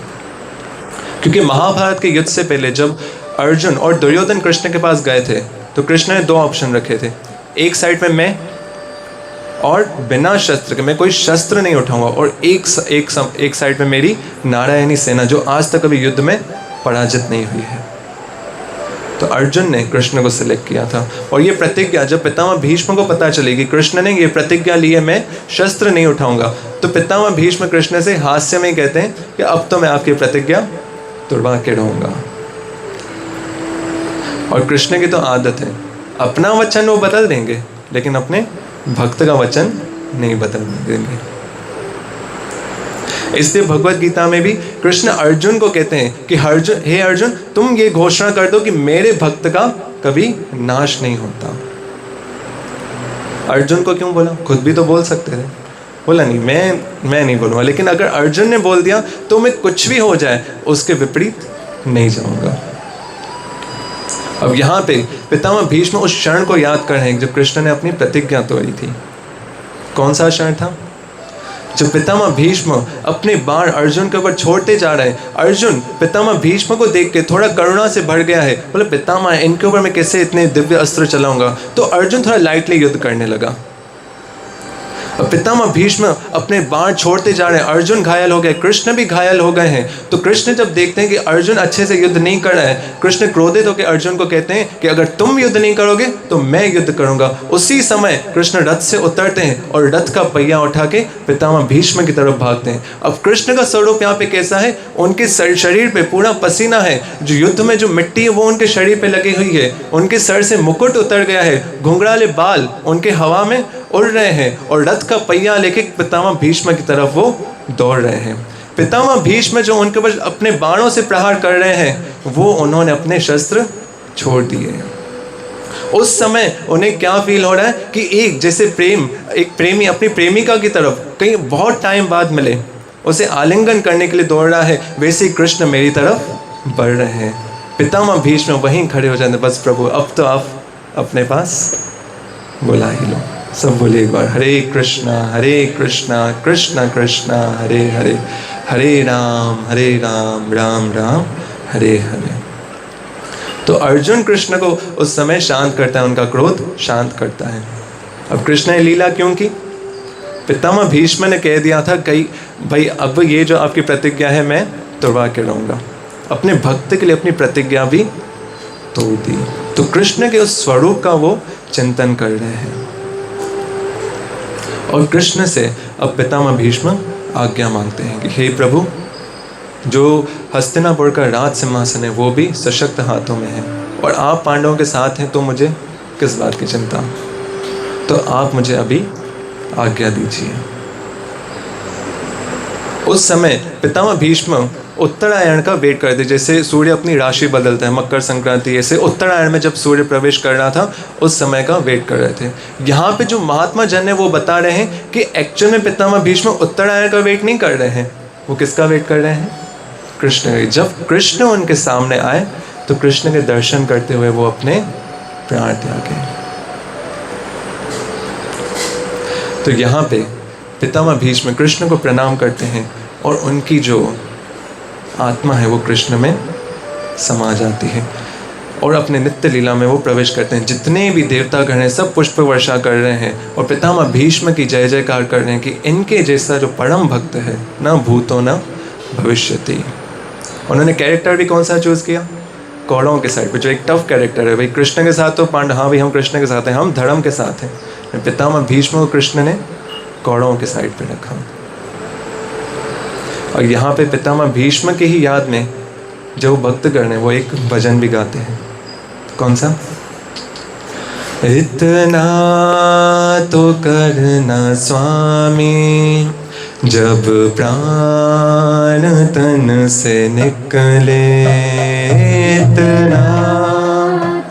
Speaker 1: क्योंकि महाभारत के युद्ध से पहले जब अर्जुन और दुर्योधन कृष्ण के पास गए थे, तो कृष्ण ने 2 ऑप्शन रखे थे। एक साइड में मैं, और बिना शस्त्र के, मैं कोई शस्त्र नहीं उठाऊंगा, और एक साइड में मेरी नारायणी सेना जो आज तक कभी युद्ध में पराजित नहीं हुई है। तो अर्जुन ने कृष्ण को सिलेक्ट किया था। और ये प्रतिज्ञा जब पितामह भीष्म को पता चली कि कृष्ण ने ये प्रतिज्ञा ली है मैं शस्त्र नहीं उठाऊंगा, तो पितामह भीष्म कृष्ण से हास्य में कहते हैं कि अब तो मैं आपकी प्रतिज्ञा तोड़वा के रहूंगा। और कृष्ण की तो आदत है, अपना वचन वो बदल देंगे लेकिन अपने भक्त का वचन नहीं बदल देंगे। इसलिए भगवत गीता में भी कृष्ण अर्जुन को कहते हैं कि हे अर्जुन, तुम ये घोषणा कर दो कि मेरे भक्त का कभी नाश नहीं होता। अर्जुन को क्यों बोला, खुद भी तो बोल सकते थे। बोला नहीं, मैं नहीं बोलूँगा, लेकिन अगर अर्जुन ने बोल दिया तो मैं कुछ भी हो जाए उसके विपरीत नहीं जाऊँगा। अब यहाँ पे पितामह भीष्म उस क्षण को याद कर रहे हैं जब कृष्ण ने अपनी प्रतिज्ञा तोड़ी थी। कौन सा क्षण था? जब पितामह भीष्म अपने बाण अर्जुन के ऊपर छोड़ते जा रहे हैं, अर्जुन पितामह भीष्म को देख के थोड़ा करुणा से भर गया है। बोले पितामह इनके ऊपर मैं कैसे इतने दिव्य अस्त्र चलाऊंगा, तो अर्जुन थोड़ा लाइटली युद्ध करने लगा। पितामह भीष्म अपने बाण छोड़ते जा रहे हैं, अर्जुन घायल हो गए, कृष्ण भी घायल हो गए हैं। तो कृष्ण जब देखते हैं कि अर्जुन अच्छे से युद्ध नहीं कर रहा है, कृष्ण क्रोधित होकर अर्जुन को कहते हैं कि अगर तुम युद्ध नहीं करोगे तो मैं युद्ध करूंगा। उसी समय कृष्ण रथ से उतरते हैं और रथ का पहिया उठा के पितामह भीष्म की तरफ भागते हैं। अब कृष्ण का स्वरूप यहाँ पे कैसा है, उनके शरीर पे पूरा पसीना है, जो युद्ध में जो मिट्टी है वो उनके शरीर पे लगी हुई है, उनके सर से मुकुट उतर गया है, घुंघराले बाल उनके हवा में उड़ रहे हैं और रथ का पहिया लेके पितामह भीष्म की तरफ वो दौड़ रहे हैं। पितामह भीष्म जो उनके ऊपर अपने बाणों से प्रहार कर रहे हैं, वो उन्होंने अपने शस्त्र छोड़ दिए। उस समय उन्हें क्या फील हो रहा है कि एक जैसे एक प्रेमी अपनी प्रेमिका की तरफ कहीं बहुत टाइम बाद मिले, उसे आलिंगन करने के लिए दौड़ रहा है, वैसे ही कृष्ण मेरी तरफ बढ़ रहे हैं। पितामह भीष्म वहीं खड़े हो जाते, बस प्रभु अब तो आप अपने पास बुला ही लो। सब बोले एक बार, हरे कृष्णा कृष्णा कृष्णा हरे हरे, हरे राम राम राम हरे हरे। तो अर्जुन कृष्ण को उस समय शांत करता है, उनका क्रोध शांत करता है। अब कृष्ण ने लीला क्यों की? पितामह भीष्म ने कह दिया था कई भाई अब ये जो आपकी प्रतिज्ञा है मैं तोड़वा के रहूँगा, अपने भक्त के लिए अपनी प्रतिज्ञा भी तोड़ दी। तो कृष्ण के उस स्वरूप का वो चिंतन कर रहे हैं और कृष्ण से अब पितामह भीष्म आज्ञा मांगते हैं कि हे प्रभु, जो हस्तिनापुर का राज सिंहासन है वो भी सशक्त हाथों में है और आप पांडवों के साथ हैं, तो मुझे किस बात की चिंता, तो आप मुझे अभी आज्ञा दीजिए। उस समय पितामह भीष्म उत्तरायण का वेट करते, जैसे सूर्य अपनी राशि बदलता है, मकर संक्रांति, ऐसे उत्तरायण में जब सूर्य प्रवेश कर रहा था उस समय का वेट कर रहे थे। यहाँ पे जो महात्मा जन है वो बता रहे हैं कि एक्चुअल में पितामह भीष्म उत्तरायण का वेट नहीं कर रहे हैं, वो किसका वेट कर रहे हैं? कृष्ण। जब कृष्ण उनके सामने आए तो कृष्ण के दर्शन करते हुए वो अपने प्राण त्यागे। तो यहाँ पे पितामह भीष्म कृष्ण को प्रणाम करते हैं और उनकी जो आत्मा है वो कृष्ण में समा जाती है और अपने नित्य लीला में वो प्रवेश करते हैं। जितने भी देवतागण हैं सब पुष्प वर्षा कर रहे हैं और पितामह भीष्म की जय जयकार कर रहे हैं कि इनके जैसा जो परम भक्त है ना भूतो ना भविष्यति। उन्होंने कैरेक्टर भी कौन सा चूज़ किया? कौरवों के साइड पे, जो एक टफ कैरेक्टर है। भाई कृष्ण के साथ तो पांडव, हाँ भाई हम कृष्ण के साथ हैं, हम धर्म के साथ हैं। पितामह भीष्म को कृष्ण ने कौरवों के साइड पे रखा। और यहाँ पे पितामह भीष्म के ही याद में जो भक्तगण है वो एक भजन भी गाते हैं। कौन सा? इतना तो करना स्वामी जब प्राण तन से निकले, इतना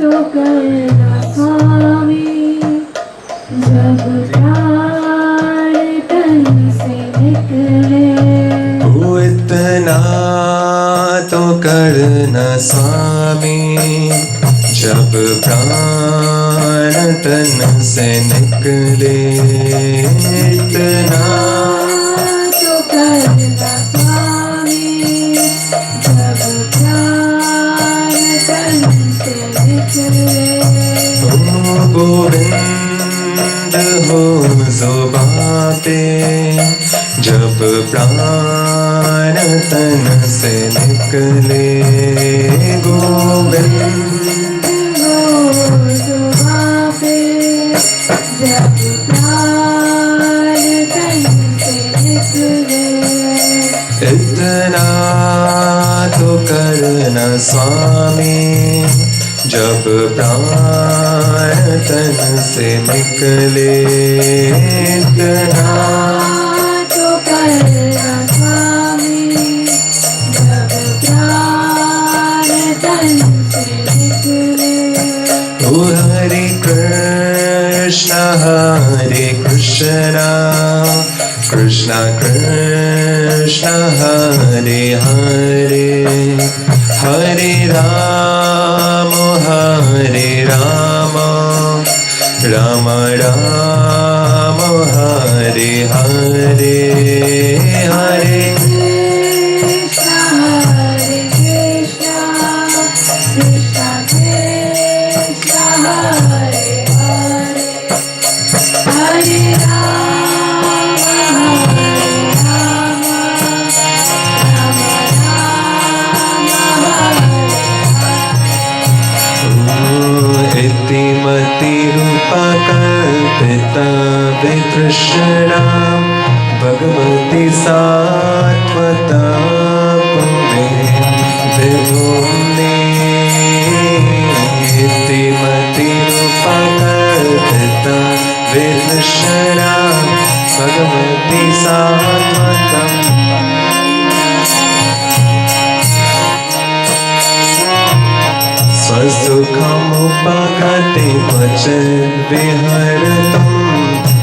Speaker 2: तो करना स्वामी जब प्राण तन से निकले,
Speaker 1: इतना तो करना स्वामी जब प्राण तन से निकले, इतना
Speaker 2: तो करना स्वामी जब प्राण तन से निकले,
Speaker 1: तुम गोविंद हो ज़ुबां पे जब प्राण तन से निकले, गोविंद
Speaker 2: हो ज़ुबां पे जब प्राण तन से निकले,
Speaker 1: इतना तो करना स्वामी जब प्राण तन से निकले, इतना
Speaker 2: तो करना स्वामी जब प्राण तन से निकले,
Speaker 1: ओ हरे कृष्णा कृष्णा कृष्णा हरे हरे, हरे Ram Ram Ram Hare Hare Hare Hare
Speaker 2: Krishna, Hare Krishna, Krishna Krishna, Hare Hare, Hare Rama, Hare Rama, Rama Rama, Hare
Speaker 1: इति मति रूपा कल्पिता वितृष्णा भगवती सात्वता पुमे विभुम्ने इति मति रूपा कल्पिता वितृष्णा भगवती सात्वता स्वसुखमुपगते क्वचिन् विहरतम्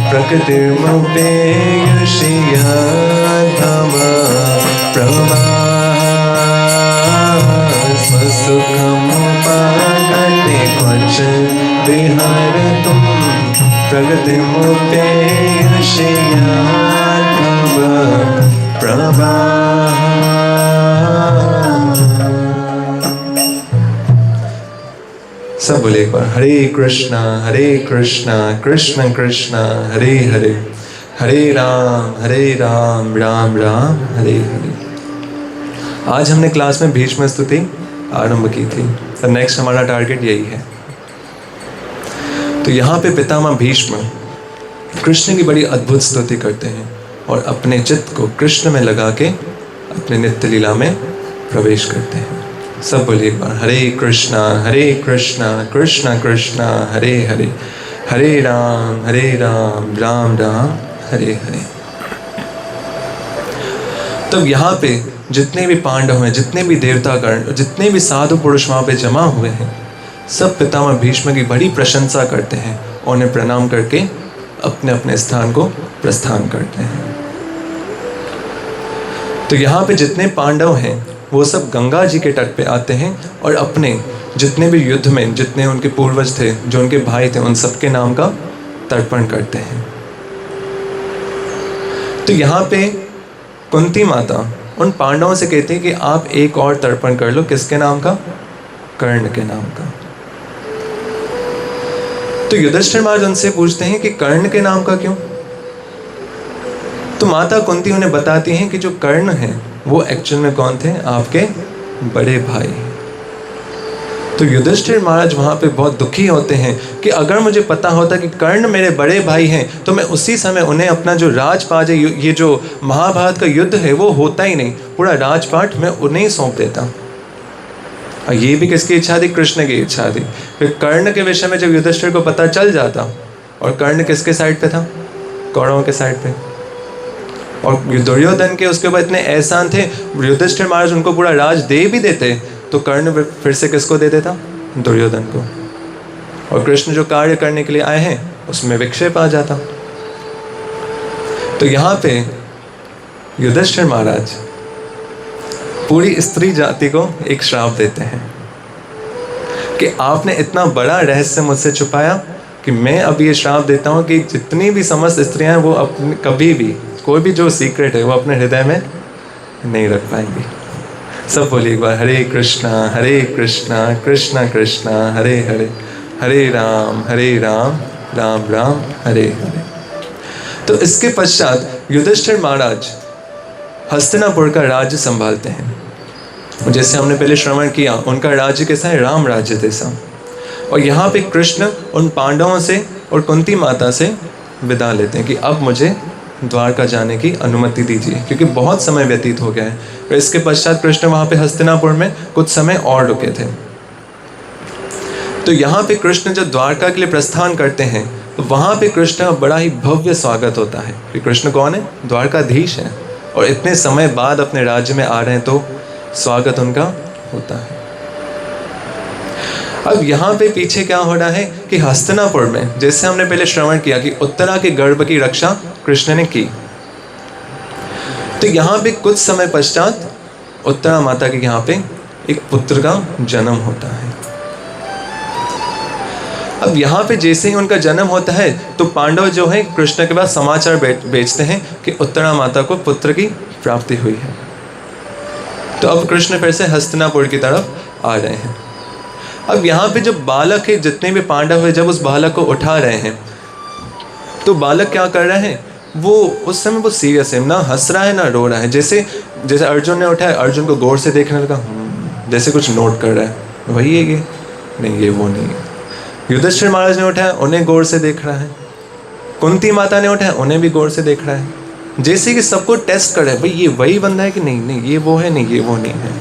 Speaker 1: प्रकृतिर्मुपेयुषीयतम स्वसुखमुपगते क्वचिन् विहरतम् प्रकृतिर्मुपेयुषीयतम सब बोले एक बार हरे कृष्णा कृष्ण कृष्ण हरे हरे हरे राम राम राम हरे हरे। आज हमने क्लास में भीष्म स्तुति आरंभ की थी, तो नेक्स्ट हमारा टारगेट यही है। तो यहाँ पे पितामह भीष्म कृष्ण की बड़ी अद्भुत स्तुति करते हैं और अपने चित्त को कृष्ण में लगा के अपने नित्य लीला में प्रवेश करते हैं। सब बोलिए एक बार हरे कृष्णा कृष्ण कृष्ण हरे हरे हरे राम राम राम हरे हरे। तब यहाँ पे जितने भी पांडव हैं, जितने भी देवतागण, जितने भी साधु पुरुष वहाँ पे जमा हुए हैं, सब पितामह भीष्म की बड़ी प्रशंसा करते हैं और उन्हें प्रणाम करके अपने अपने स्थान को प्रस्थान करते हैं। तो यहाँ पे जितने पांडव हैं वो सब गंगा जी के तट पे आते हैं और अपने जितने भी युद्ध में जितने उनके पूर्वज थे, जो उनके भाई थे, उन सबके नाम का तर्पण करते हैं। तो यहाँ पे कुंती माता उन पांडवों से कहती है कि आप एक और तर्पण कर लो। किसके नाम का? कर्ण के नाम का। तो युधिष्ठिर महाराज उनसे पूछते हैं कि कर्ण के नाम का क्यों? तो माता कुंती उन्हें बताती हैं कि जो कर्ण हैं वो एक्चुअल में कौन थे? आपके बड़े भाई। तो युधिष्ठिर महाराज वहाँ पे बहुत दुखी होते हैं कि अगर मुझे पता होता कि कर्ण मेरे बड़े भाई हैं तो मैं उसी समय उन्हें अपना जो राजपाट है, ये जो महाभारत का युद्ध है वो होता ही नहीं, पूरा राजपाट मैं उन्हें ही सौंप देता। और ये भी किसकी इच्छा थी? कृष्ण की इच्छा थी। फिर कर्ण के विषय में जब युधिष्ठिर को पता चल जाता, और कर्ण किसके साइड पे था? कौरवों के साइड पे। और दुर्योधन के उसके बाद इतने एहसान थे, युधिष्ठिर महाराज उनको पूरा राज दे भी देते तो कर्ण फिर से किसको दे देता? दुर्योधन को। और कृष्ण जो कार्य करने के लिए आए हैं उसमें विक्षेप आ जाता। तो यहाँ पे युधिष्ठिर महाराज पूरी स्त्री जाति को एक श्राप देते हैं कि आपने इतना बड़ा रहस्य मुझसे छुपाया कि मैं अब ये श्राप देता हूँ कि जितनी भी समस्त स्त्रियां हैं वो अपने कभी भी कोई भी जो सीक्रेट है वो अपने हृदय में नहीं रख पाएंगी। सब बोलिए एक बार हरे कृष्णा कृष्ण कृष्ण हरे हरे हरे राम राम राम हरे हरे। तो इसके पश्चात युधिष्ठिर महाराज हस्तिनापुर का राज्य संभालते हैं। जैसे हमने पहले श्रवण किया, उनका राज्य कैसा है? राम राज्य जैसा। और यहाँ पे कृष्ण उन पांडवों से और कुंती माता से विदा लेते हैं कि अब मुझे द्वारका जाने की अनुमति दीजिए, क्योंकि बहुत समय व्यतीत हो गया है। और इसके पश्चात कृष्ण वहाँ पे हस्तिनापुर में कुछ समय और रुके थे। तो यहाँ पे कृष्ण जब द्वारका के लिए प्रस्थान करते हैं तो वहाँ पे कृष्ण का बड़ा ही भव्य स्वागत होता है। कि कृष्ण कौन है? द्वारकाधीश है, और इतने समय बाद अपने राज्य में आ रहे हैं तो स्वागत उनका होता है। अब यहाँ पे पीछे क्या हो रहा है कि हस्तिनापुर में, जैसे हमने पहले श्रवण किया कि उत्तरा के गर्भ की रक्षा कृष्ण ने की, तो यहाँ पे कुछ समय पश्चात उत्तरा माता के यहाँ पे एक पुत्र का जन्म होता है। अब यहाँ पे जैसे ही उनका जन्म होता है तो पांडव जो है कृष्ण के पास समाचार भेजते हैं कि उत्तरा माता को पुत्र की प्राप्ति हुई है। तो अब कृष्ण फिर से हस्तिनापुर की तरफ आ रहे हैं। अब यहाँ पे जब बालक है, जितने भी पांडव है, जब उस बालक को उठा रहे हैं तो बालक क्या कर रहा है, वो उस समय वो सीरियस है, ना हंस रहा है ना रो रहा है। जैसे जैसे अर्जुन ने उठाया, अर्जुन को गौर से देखने लगा, जैसे कुछ नोट कर रहा है, वही है ये नहीं, ये वो नहीं है। युधिष्ठिर महाराज ने उठाया, उन्हें गौर से देख रहा है। कुंती माता ने उठाया, उन्हें भी गौर से देख रहा है, जैसे कि सबको टेस्ट कर रहा है, भाई ये वही बंदा है कि नहीं, नहीं ये वो है, नहीं ये वो नहीं है।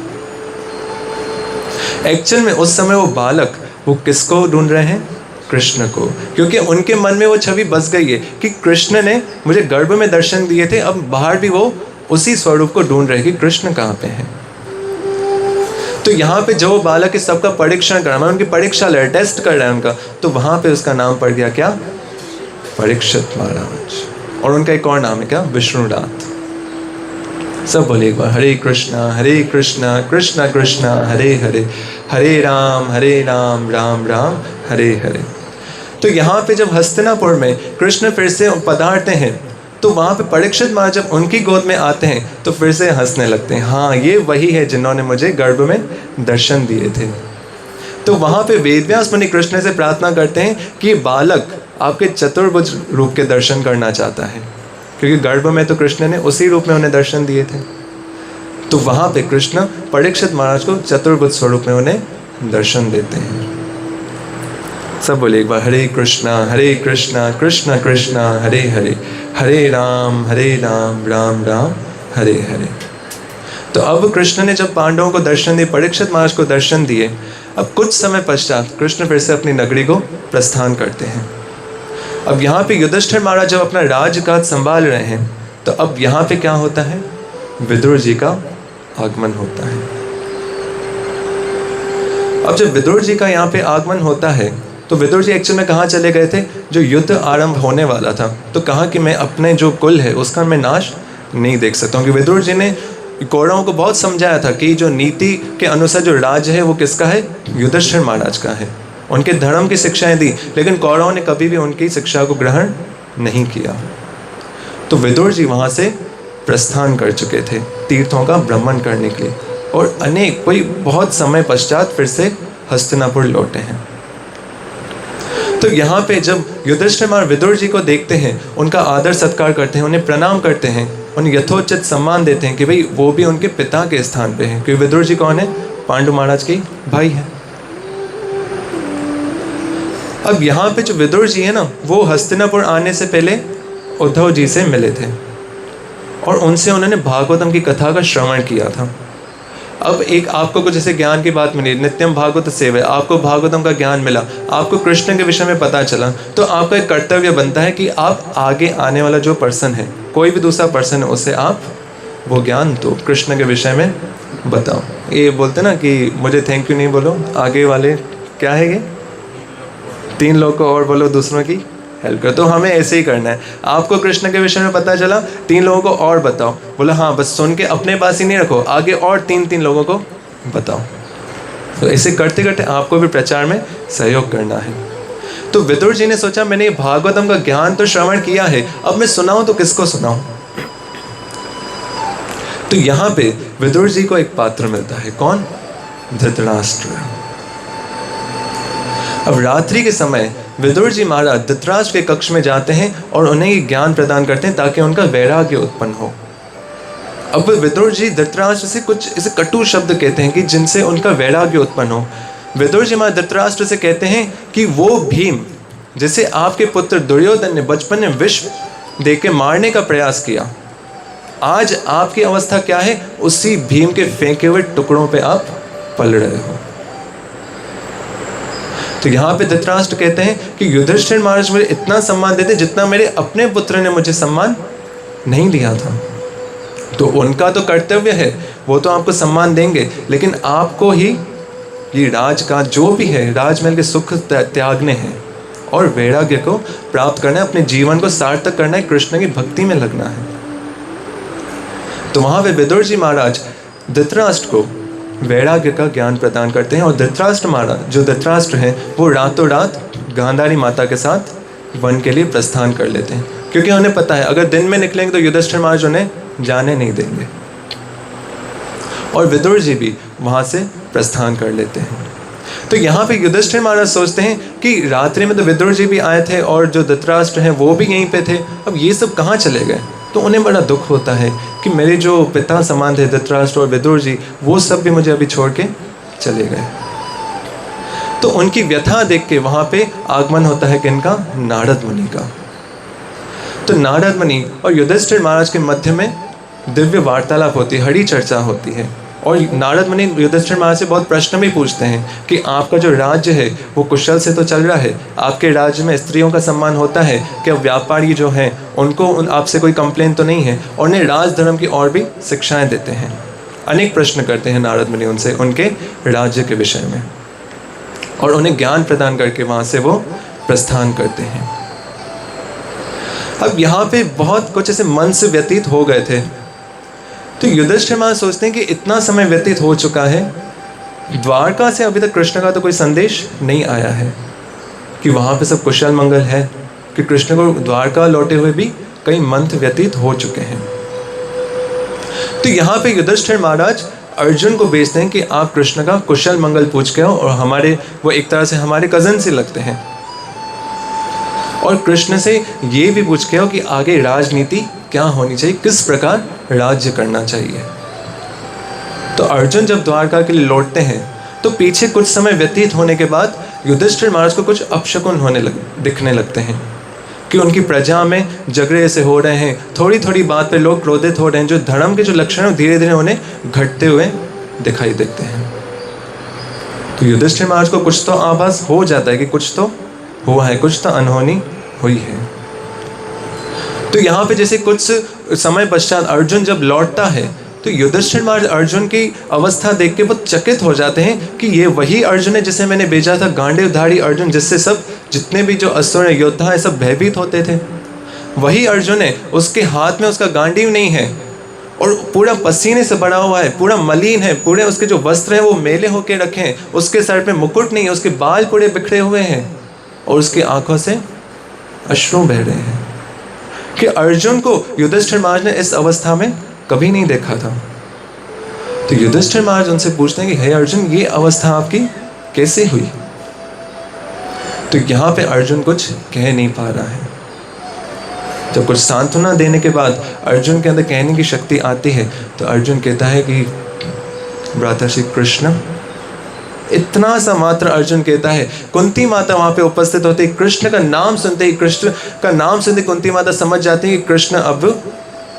Speaker 1: एक्चुअल में उस समय वो बालक वो किसको ढूंढ रहे हैं, कृष्ण को, क्योंकि उनके मन में वो छवि बस गई है कि कृष्ण ने मुझे गर्भ में दर्शन दिए थे, अब बाहर भी वो उसी स्वरूप को ढूंढ रहे हैं कि कृष्ण कहाँ पे हैं। तो यहाँ पे जो बालक है सबका परीक्षण कर रहा है, उनकी परीक्षा ले, टेस्ट कर रहा है उनका, तो वहाँ पे उसका नाम पड़ गया क्या, परीक्षित महाराज। और उनका एक और नाम है क्या, विष्णुनाथ। सब बोले एक बार, हरे कृष्णा कृष्णा कृष्णा हरे हरे, हरे राम राम राम हरे हरे। तो यहाँ पे जब हस्तिनापुर में कृष्ण फिर से पधारते हैं तो वहाँ पे परीक्षित महाराज जब उनकी गोद में आते हैं तो फिर से हंसने लगते हैं, हाँ ये वही है जिन्होंने मुझे गर्भ में दर्शन दिए थे। तो वहाँ पे वेदव्यास मुनि कृष्ण से प्रार्थना करते हैं कि बालक आपके चतुर्भुज रूप के दर्शन करना चाहता है, क्योंकि गर्भ में तो कृष्ण ने उसी रूप में उन्हें दर्शन दिए थे। तो वहाँ पे कृष्ण परीक्षित महाराज को चतुर्भुज स्वरूप में उन्हें दर्शन देते हैं। सब बोले एक बार, हरे कृष्णा कृष्णा कृष्णा हरे हरे, हरे राम राम राम हरे हरे। तो अब कृष्ण ने जब पांडवों को दर्शन दिए, परीक्षित महाराज को दर्शन दिए, अब कुछ समय पश्चात कृष्ण फिर से अपनी नगरी को प्रस्थान करते हैं। अब यहाँ पे युधिष्ठिर महाराज जब अपना राजकाज संभाल रहे हैं तो अब यहाँ पे क्या होता है, विदुर जी का आगमन होता है। अब जब विदुर जी का यहाँ पे आगमन होता है तो विदुर जी एक्चुअल में कहाँ चले गए थे, जो युद्ध आरंभ होने वाला था, तो कहा कि मैं अपने जो कुल है उसका मैं नाश नहीं देख सकता हूँ। कि विदुर जी ने कौरवों को बहुत समझाया था कि जो नीति के अनुसार जो राज्य है वो किसका है, युधिष्ठिर महाराज का है। उनके धर्म की शिक्षाएं दी, लेकिन कौरवों ने कभी भी उनकी शिक्षा को ग्रहण नहीं किया। तो विदुर जी वहाँ से प्रस्थान कर चुके थे तीर्थों का भ्रमण करने के लिए, और कोई बहुत समय पश्चात फिर से हस्तिनापुर लौटे हैं। तो यहाँ पे जब युधिष्ठिर महाराज विदुर जी को देखते हैं, उनका आदर सत्कार करते हैं, उन्हें प्रणाम करते हैं, उन्हें यथोचित सम्मान देते हैं कि भाई वो भी उनके पिता के स्थान पे हैं, क्योंकि विदुर जी कौन है, पांडु महाराज के भाई हैं। अब यहाँ पे जो विदुर जी है ना, वो हस्तिनापुर आने से पहले उद्धव जी से मिले थे और उनसे उन्होंने भागवतम की कथा का श्रवण किया था। अब एक आपको कुछ ऐसे ज्ञान की बात मिली, नित्यम भागवत सेवा, आपको भागवतम का ज्ञान मिला, आपको कृष्ण के विषय में पता चला, तो आपका एक कर्तव्य बनता है कि आप आगे आने वाला जो पर्सन है, कोई भी दूसरा पर्सन है, उसे आप वो ज्ञान दो, कृष्ण के विषय में बताओ। ये बोलते ना कि मुझे थैंक यू नहीं बोलो, आगे वाले क्या है ये, 3 लोग को और बोलो, दूसरों की हेल्प करो। तो हमें ऐसे ही करना है, आपको कृष्ण के विषय में पता चला, 3 लोगों को और बताओ। बोला हाँ, बस सुन के अपने पास ही नहीं रखो, आगे और 3 लोगों को बताओ। तो ऐसे करते करते आपको भी प्रचार में सहयोग करना है। तो विदुर जी ने सोचा, मैंने भागवतम का ज्ञान तो श्रवण किया है, अब मैं सुनाऊं तो किसको सुनाऊं। तो यहाँ पे विदुर जी को एक पात्र मिलता है, कौन, धृतराष्ट्र। अब रात्रि के समय विदुर जी महाराज धृतराष्ट्र के कक्ष में जाते हैं और उन्हें ज्ञान प्रदान करते हैं ताकि उनका वैराग्य उत्पन्न हो। अब विदुर जी धृतराष्ट्र से कुछ ऐसे कटु शब्द कहते हैं कि जिनसे उनका वैराग्य उत्पन्न हो। विदुर जी महाराज धृतराष्ट्र से कहते हैं कि वो भीम, जैसे आपके पुत्र दुर्योधन ने बचपन में विष देके मारने का प्रयास किया, आज आपकी अवस्था क्या है, उसी भीम के फेंके हुए टुकड़ों पे आप पल रहे हो। तो यहाँ पे धृतराष्ट्र कहते हैं कि युधिष्ठिर महाराज मुझे इतना सम्मान देते जितना मेरे अपने पुत्र ने मुझे सम्मान नहीं दिया था। तो उनका तो कर्तव्य है, वो तो आपको सम्मान देंगे, लेकिन आपको ही ये राज का जो भी है, राजमहल के सुख त्यागने हैं और वैराग्य को प्राप्त करना है, अपने जीवन को सार्थक करना है, कृष्ण की भक्ति में लगना है। तो वहाँ पे विदुर जी महाराज धृतराष्ट्र को वैराग्य का ज्ञान प्रदान करते हैं और धृतराष्ट्र महाराज, जो धृतराष्ट्र हैं, वो रातों रात गांधारी माता के साथ वन के लिए प्रस्थान कर लेते हैं, क्योंकि उन्हें पता है अगर दिन में निकलेंगे तो युधिष्ठिर महाराज उन्हें जाने नहीं देंगे। और विदुर जी भी वहाँ से प्रस्थान कर लेते हैं। तो यहाँ पे युधिष्ठिर महाराज सोचते हैं कि रात्रि में तो विदुर जी भी आए थे और जो धृतराष्ट्र हैं वो भी यहीं पे थे, अब ये सब कहाँ चले गए। तो उन्हें बड़ा दुख होता है कि मेरे जो पिता समान थे धृतराष्ट्र और विदुर जी, वो सब भी मुझे अभी छोड़ के चले गए। तो उनकी व्यथा देख के वहाँ पे आगमन होता है किनका, नारद मुनि का। तो नारद मुनि और युधिष्ठिर महाराज के मध्य में दिव्य वार्तालाप होती है, हरि चर्चा होती है। और नारद मुनि युधिष्ठिर महाराज से बहुत प्रश्न भी पूछते हैं कि आपका जो राज्य है वो कुशल से तो चल रहा है, आपके राज्य में स्त्रियों का सम्मान होता है, क्या व्यापारी जो हैं उनको आपसे कोई कंप्लेन तो नहीं है, और उन्हें राजधर्म की और भी शिक्षाएं देते हैं। अनेक प्रश्न करते हैं नारद मुनि उनसे उनके राज्य के विषय में, और उन्हें ज्ञान प्रदान करके वहाँ से वो प्रस्थान करते हैं। अब यहाँ पे बहुत कुछ ऐसे मन से व्यतीत हो गए थे। तो युधिष्ठिर महाराज सोचते हैं कि इतना समय व्यतीत हो चुका है, द्वारका से अभी तक कृष्ण का तो कोई संदेश नहीं आया है कि वहाँ पे सब कुशल मंगल है, कि कृष्ण को द्वारका लौटे हुए भी कई मंथ व्यतीत हो चुके हैं। तो यहाँ पे युधिष्ठिर महाराज अर्जुन को भेजते हैं कि आप कृष्ण का कुशल मंगल पूछ के आओ, और हमारे वो एक तरह से हमारे कज़न से लगते हैं, और कृष्ण से ये भी पूछ के आओ कि आगे राजनीति क्या होनी चाहिए, किस प्रकार राज्य करना चाहिए। तो अर्जुन जब द्वारका के लिए लौटते हैं तो पीछे कुछ समय व्यतीत होने के बाद युधिष्ठिर महाराज को कुछ अपशकुन दिखने लगते हैं कि उनकी प्रजा में झगड़े ऐसे हो रहे हैं, थोड़ी थोड़ी बात पे लोग क्रोधित हो रहे हैं, जो धर्म के जो लक्षण हैं धीरे धीरे उन्हें घटते हुए दिखाई देते हैं। तो युधिष्ठिर महाराज को कुछ तो आभास हो जाता है कि कुछ तो हुआ है, कुछ तो अनहोनी हुई है। तो यहाँ पे जैसे कुछ समय पश्चात अर्जुन जब लौटता है तो युधिष्ठिर महाराज अर्जुन की अवस्था देख के बहुत चकित हो जाते हैं कि ये वही अर्जुन है जिसे मैंने भेजा था, गांडीवधारी अर्जुन, जिससे सब जितने भी जो असुर योद्धा है सब भयभीत होते थे। वही अर्जुन है, उसके हाथ में उसका गांडीव नहीं है और पूरा पसीने से भरा हुआ है, पूरा मलिन है, पूरे उसके जो वस्त्र हैं वो मेले होके रखे हैं, उसके सर पे मुकुट नहीं है, उसके बाल पूरे बिखरे हुए हैं और उसकी आंखों से अश्रु बह रहे हैं। कि अर्जुन को युधिष्ठिर महाराज ने इस अवस्था में कभी नहीं देखा था। तो युधिष्ठिर महाराज उनसे पूछते हैं कि हे अर्जुन, ये अवस्था आपकी कैसे हुई। तो यहाँ पे अर्जुन कुछ कह नहीं पा रहा है। जब कुछ सांत्वना देने के बाद अर्जुन के अंदर कहने की शक्ति आती है तो अर्जुन कहता है कि भ्राता श्री कृष्ण, इतना सा मात्र अर्जुन कहता है। कुंती माता वहाँ पे उपस्थित होती, कृष्ण का नाम सुनते ही, कृष्ण का नाम सुनते कुंती माता समझ जाती है कि कृष्ण अब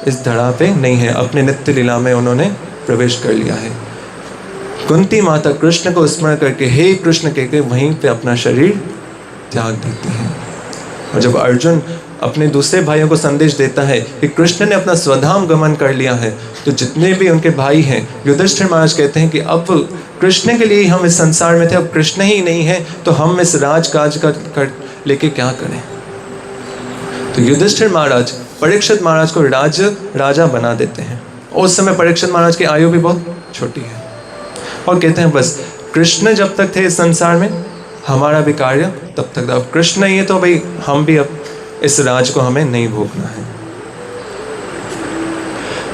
Speaker 1: इस धरा पे नहीं है, अपने नित्य लीला में उन्होंने प्रवेश कर लिया है। कुंती माता कृष्ण को स्मरण करके हे कृष्ण कह के वहीं पे अपना शरीर त्याग देती हैं। और जब अर्जुन अपने दूसरे भाइयों को संदेश देता है कि कृष्ण ने अपना स्वधाम गमन कर लिया है, तो जितने भी उनके भाई हैं युधिष्ठिर महाराज कहते हैं कि अब कृष्ण के लिए हम इस संसार में थे, अब कृष्ण ही नहीं है तो हम इस राजकाज का लेके क्या करें। तो युधिष्ठिर महाराज परीक्षित महाराज को राजा बना देते हैं। उस समय परीक्षित महाराज की आयु भी बहुत छोटी है और कहते हैं बस कृष्ण जब तक थे इस संसार में हमारा भी कार्य तब तक था, अब कृष्ण नहीं है तो भाई हम भी अब इस राज को हमें नहीं भोगना है।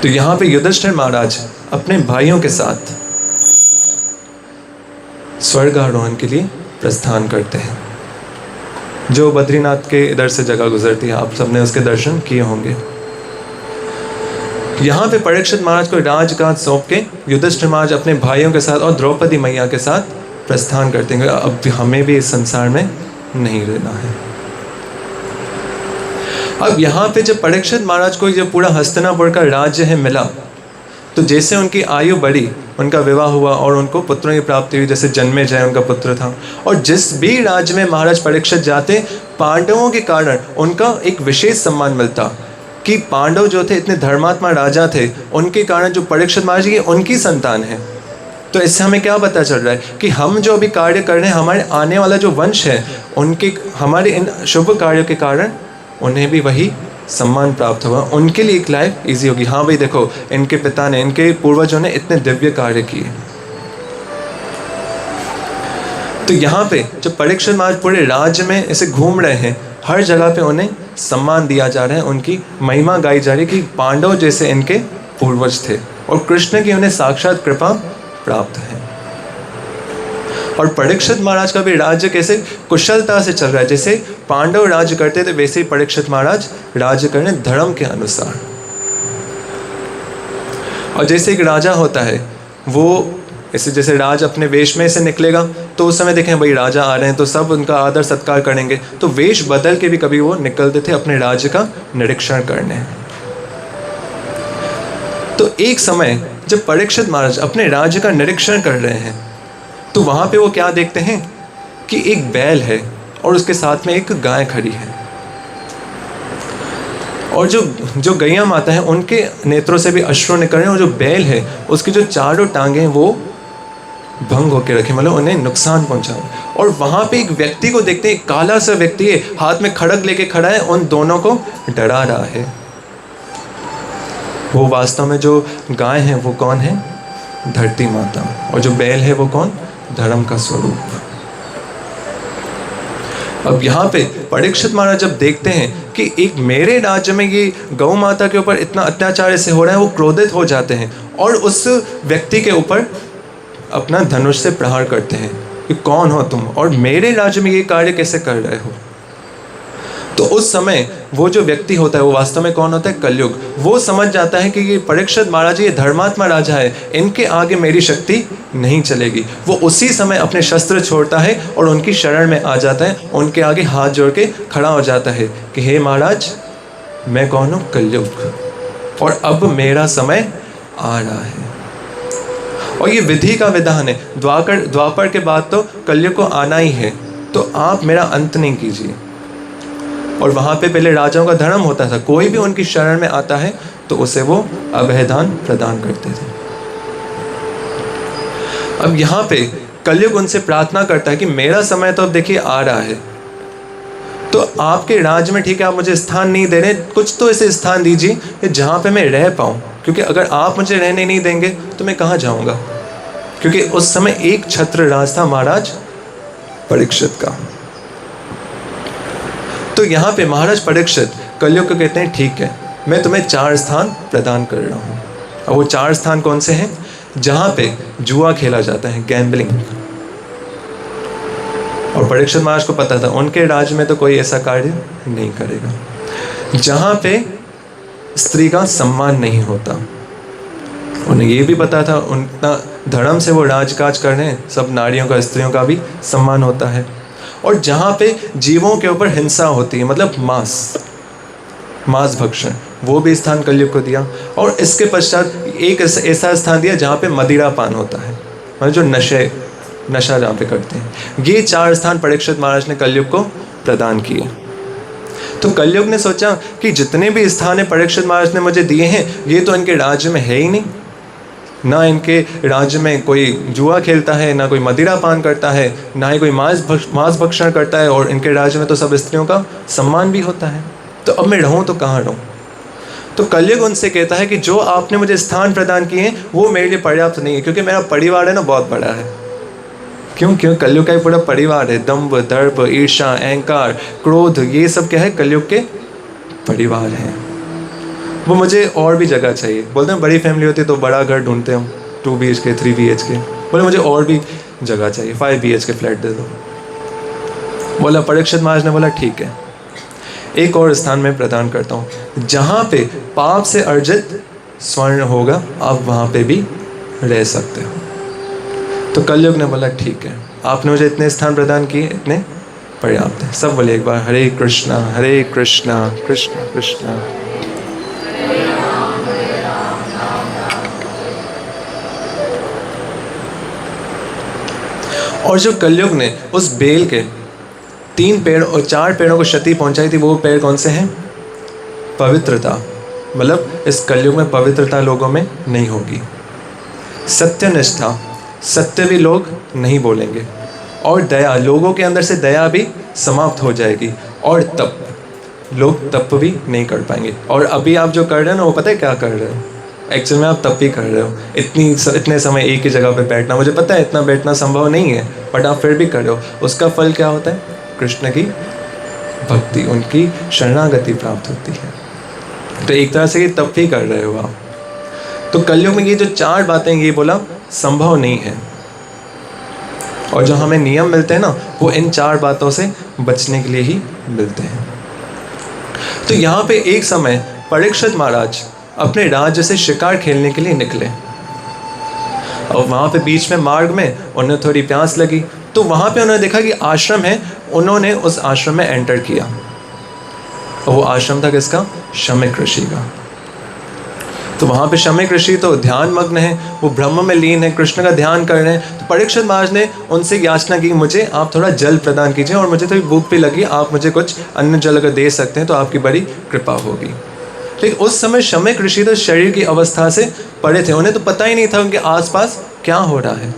Speaker 1: तो यहाँ पे युधिष्ठिर महाराज अपने भाइयों के साथ स्वर्गारोहण के लिए प्रस्थान करते हैं। जो बद्रीनाथ के इधर से जगह गुजरती है, आप सबने उसके दर्शन किए होंगे। यहाँ पे परीक्षित महाराज को राजकाज सौंप के युधिष्ठिर महाराज अपने भाइयों के साथ और द्रौपदी मैया के साथ प्रस्थान करते हैं। अब हमें भी इस संसार में नहीं रहना है। अब यहाँ पे जब परीक्षित महाराज को ये पूरा हस्तिनापुर का राज्य है मिला, तो जैसे उनकी आयु बढ़ी, उनका विवाह हुआ और उनको पुत्रों की प्राप्ति हुई, जैसे जन्मेजय उनका पुत्र था। और जिस भी राज्य में महाराज परीक्षित जाते, पांडवों के कारण उनका एक विशेष सम्मान मिलता कि पांडव जो थे इतने धर्मात्मा राजा थे, उनके कारण जो परीक्षित महाराज ये उनकी संतान है। तो इससे हमें क्या पता चल रहा है कि हम जो अभी कार्य कर रहे हैं, हमारे आने वाला जो वंश है, उनके हमारे इन शुभ कार्यों के कारण उन्हें भी वही सम्मान प्राप्त हुआ, उनके लिए एक लाइफ इजी होगी। हाँ भाई देखो, इनके पिता ने, इनके पूर्वजों ने इतने दिव्य कार्य किए। तो तो यहाँ पे जब परीक्षित महाराज पूरे राज्य में ऐसे घूम रहे हैं, हर जगह पे उन्हें सम्मान दिया जा रहा है, उनकी महिमा गाई जा रही है कि पांडव जैसे इनके पूर्वज थे और कृष्ण की उन्हें साक्षात कृपा प्राप्त है। और परीक्षित महाराज का भी राज्य कैसे कुशलता से चल रहा है, जैसे पांडव राज्य करते थे वैसे ही परीक्षित महाराज राज्य करने धर्म के अनुसार। और जैसे एक राजा होता है, वो ऐसे जैसे राज अपने वेश में से निकलेगा तो उस समय देखें भाई राजा आ रहे हैं तो सब उनका आदर सत्कार करेंगे, तो वेश बदल के भी कभी वो निकलते थे अपने राज्य का निरीक्षण करने। तो एक समय जब परीक्षित महाराज अपने राज्य का निरीक्षण कर रहे हैं तो वहाँ पे वो क्या देखते हैं कि एक बैल है और उसके साथ में एक गाय खड़ी है, और जो गैया माता है उनके नेत्रों से भी अश्रु निकल रहे हैं, और जो बैल है उसकी जो चारों टांगें हैं वो भंग होकर रखे, मतलब उन्हें नुकसान पहुंचा। और वहाँ पे एक व्यक्ति को देखते हैं, एक काला सा व्यक्ति है, हाथ में खड़ग लेके खड़ा है, उन दोनों को डरा रहा है। वो वास्तव में जो गाय है वो कौन है? धरती माता। और जो बैल है वो कौन? धर्म का स्वरूप। अब यहाँ पे परीक्षित महाराज जब देखते हैं कि एक मेरे राज्य में ये गौ माता के ऊपर इतना अत्याचार ऐसे हो रहा है, वो क्रोधित हो जाते हैं और उस व्यक्ति के ऊपर अपना धनुष से प्रहार करते हैं कि कौन हो तुम और मेरे राज्य में ये कार्य कैसे कर रहे हो। तो उस समय वो जो व्यक्ति होता है वो वास्तव में कौन होता है? कलयुग। वो समझ जाता है कि ये परीक्षित महाराज ये धर्मात्मा राजा है, इनके आगे मेरी शक्ति नहीं चलेगी। वो उसी समय अपने शस्त्र छोड़ता है और उनकी शरण में आ जाता है, उनके आगे हाथ जोड़ के खड़ा हो जाता है कि हे महाराज, मैं कौन हूँ? कलयुग, और अब मेरा समय आ रहा है। और ये विधि का विधान है, द्वापर के बाद तो कलयुग को आना ही है, तो आप मेरा अंत नहीं कीजिए। और वहाँ पे पहले राजाओं का धर्म होता था, कोई भी उनकी शरण में आता है तो उसे वो अभयदान प्रदान करते थे। अब यहाँ पे कलयुग उनसे प्रार्थना करता है कि मेरा समय तो अब देखिए आ रहा है, तो आपके राज्य में ठीक है आप मुझे स्थान नहीं दे रहे, कुछ तो ऐसे स्थान दीजिए कि जहाँ पे मैं रह पाऊँ, क्योंकि अगर आप मुझे रहने नहीं देंगे तो मैं कहाँ जाऊँगा। क्योंकि उस समय एक छत्र राज था महाराज परीक्षित का। तो यहाँ पे महाराज परीक्षित कलयुग को कहते हैं ठीक है, मैं तुम्हें 4 स्थान प्रदान कर रहा हूँ। और वो 4 स्थान कौन से हैं? जहाँ पे जुआ खेला जाता है, गैम्बलिंग। और परीक्षित महाराज को पता था उनके राज्य में तो कोई ऐसा कार्य नहीं करेगा। जहाँ पे स्त्री का सम्मान नहीं होता, उन्हें ये भी पता था उनका धर्म से वो राजकाज कर रहे हैं, सब नारियों का स्त्रियों का भी सम्मान होता है। और जहाँ पे जीवों के ऊपर हिंसा होती है, मतलब मांस भक्षण, वो भी स्थान कलयुग को दिया। और इसके पश्चात एक ऐसा स्थान दिया जहाँ पे मदिरा पान होता है, मतलब जो नशा जहाँ पे करते हैं। ये 4 स्थान परीक्षित महाराज ने कलयुग को प्रदान किए। तो कलयुग ने सोचा कि जितने भी स्थान है परीक्षित महाराज ने मुझे दिए हैं, ये तो इनके राज्य में है ही नहीं, ना इनके राज्य में कोई जुआ खेलता है, ना कोई मदिरा पान करता है, ना ही कोई मांस भक्षण करता है, और इनके राज्य में तो सब स्त्रियों का सम्मान भी होता है। तो अब मैं रहूं तो कहाँ रहूं? तो कलयुग उनसे कहता है कि जो आपने मुझे स्थान प्रदान किए हैं वो मेरे लिए पर्याप्त नहीं है, क्योंकि मेरा परिवार है ना बहुत बड़ा है। क्यों? कलयुग का ही पूरा परिवार है। दंभ, दर्प, ईर्ष्या, अहंकार, क्रोध, ये सब क्या है? कलयुग के परिवार हैं। वो मुझे और भी जगह चाहिए। बोलते हैं बड़ी फैमिली होती है तो बड़ा घर ढूंढते हैं हम, 2 BHK 3 BHK। बोले मुझे और भी जगह चाहिए, 5 BHK फ्लैट दे दो। बोला परीक्षित महाराज ने बोला ठीक है, एक और स्थान में प्रदान करता हूँ, जहाँ पे पाप से अर्जित स्वर्ण होगा आप वहाँ पे भी रह सकते हो। तो कलयुग ने बोला ठीक है, आपने मुझे इतने स्थान प्रदान किए, इतने पर्याप्त है। सब बोले एक बार हरे कृष्णा कृष्ण कृष्ण। और जो कलयुग ने उस बेल के 3 पेड़ और 4 पेड़ों को क्षति पहुंचाई थी, वो पेड़ कौन से हैं? पवित्रता। मतलब इस कलयुग में पवित्रता लोगों में नहीं होगी। सत्यनिष्ठा, सत्य भी लोग नहीं बोलेंगे। और दया, लोगों के अंदर से दया भी समाप्त हो जाएगी। और तप, लोग तप भी नहीं कर पाएंगे। और अभी आप जो कर रहे हैं ना, वो पता है क्या कर रहे हैं? एक्चुअल में आप तप ही कर रहे हो, इतने समय एक ही जगह पे बैठना, मुझे पता है इतना बैठना संभव नहीं है, बट आप फिर भी कर रहे हो। उसका फल क्या होता है? कृष्ण की भक्ति, उनकी शरणागति प्राप्त होती है। तो एक तरह से ये तप ही कर रहे हो आप। तो कलयुग में ये जो 4 बातें ये बोला संभव नहीं है, और जो हमें नियम मिलते हैं ना, वो इन 4 बातों से बचने के लिए ही मिलते हैं। तो यहाँ पे एक समय परीक्षित महाराज अपने राज्य से शिकार खेलने के लिए निकले, और वहाँ पे बीच में मार्ग में उन्हें थोड़ी प्यास लगी, तो वहाँ पे उन्होंने देखा कि आश्रम है। उन्होंने उस आश्रम में एंटर किया, और वो आश्रम था किसका? शमिक ऋषि का। तो वहाँ पे शमिक ऋषि तो ध्यान मग्न है, वो ब्रह्म में लीन है, कृष्ण का ध्यान कर रहे हैं। तो परीक्षित महाराज ने उनसे याचना की, मुझे आप थोड़ा जल प्रदान कीजिए, और मुझे थोड़ी भूख भी लगी, आप मुझे कुछ अन्न जल अगर दे सकते हैं तो आपकी बड़ी कृपा होगी। लेकिन उस समय शमिक ऋषि तो शरीर की अवस्था से परे थे, उन्हें तो पता ही नहीं था उनके आसपास क्या हो रहा है।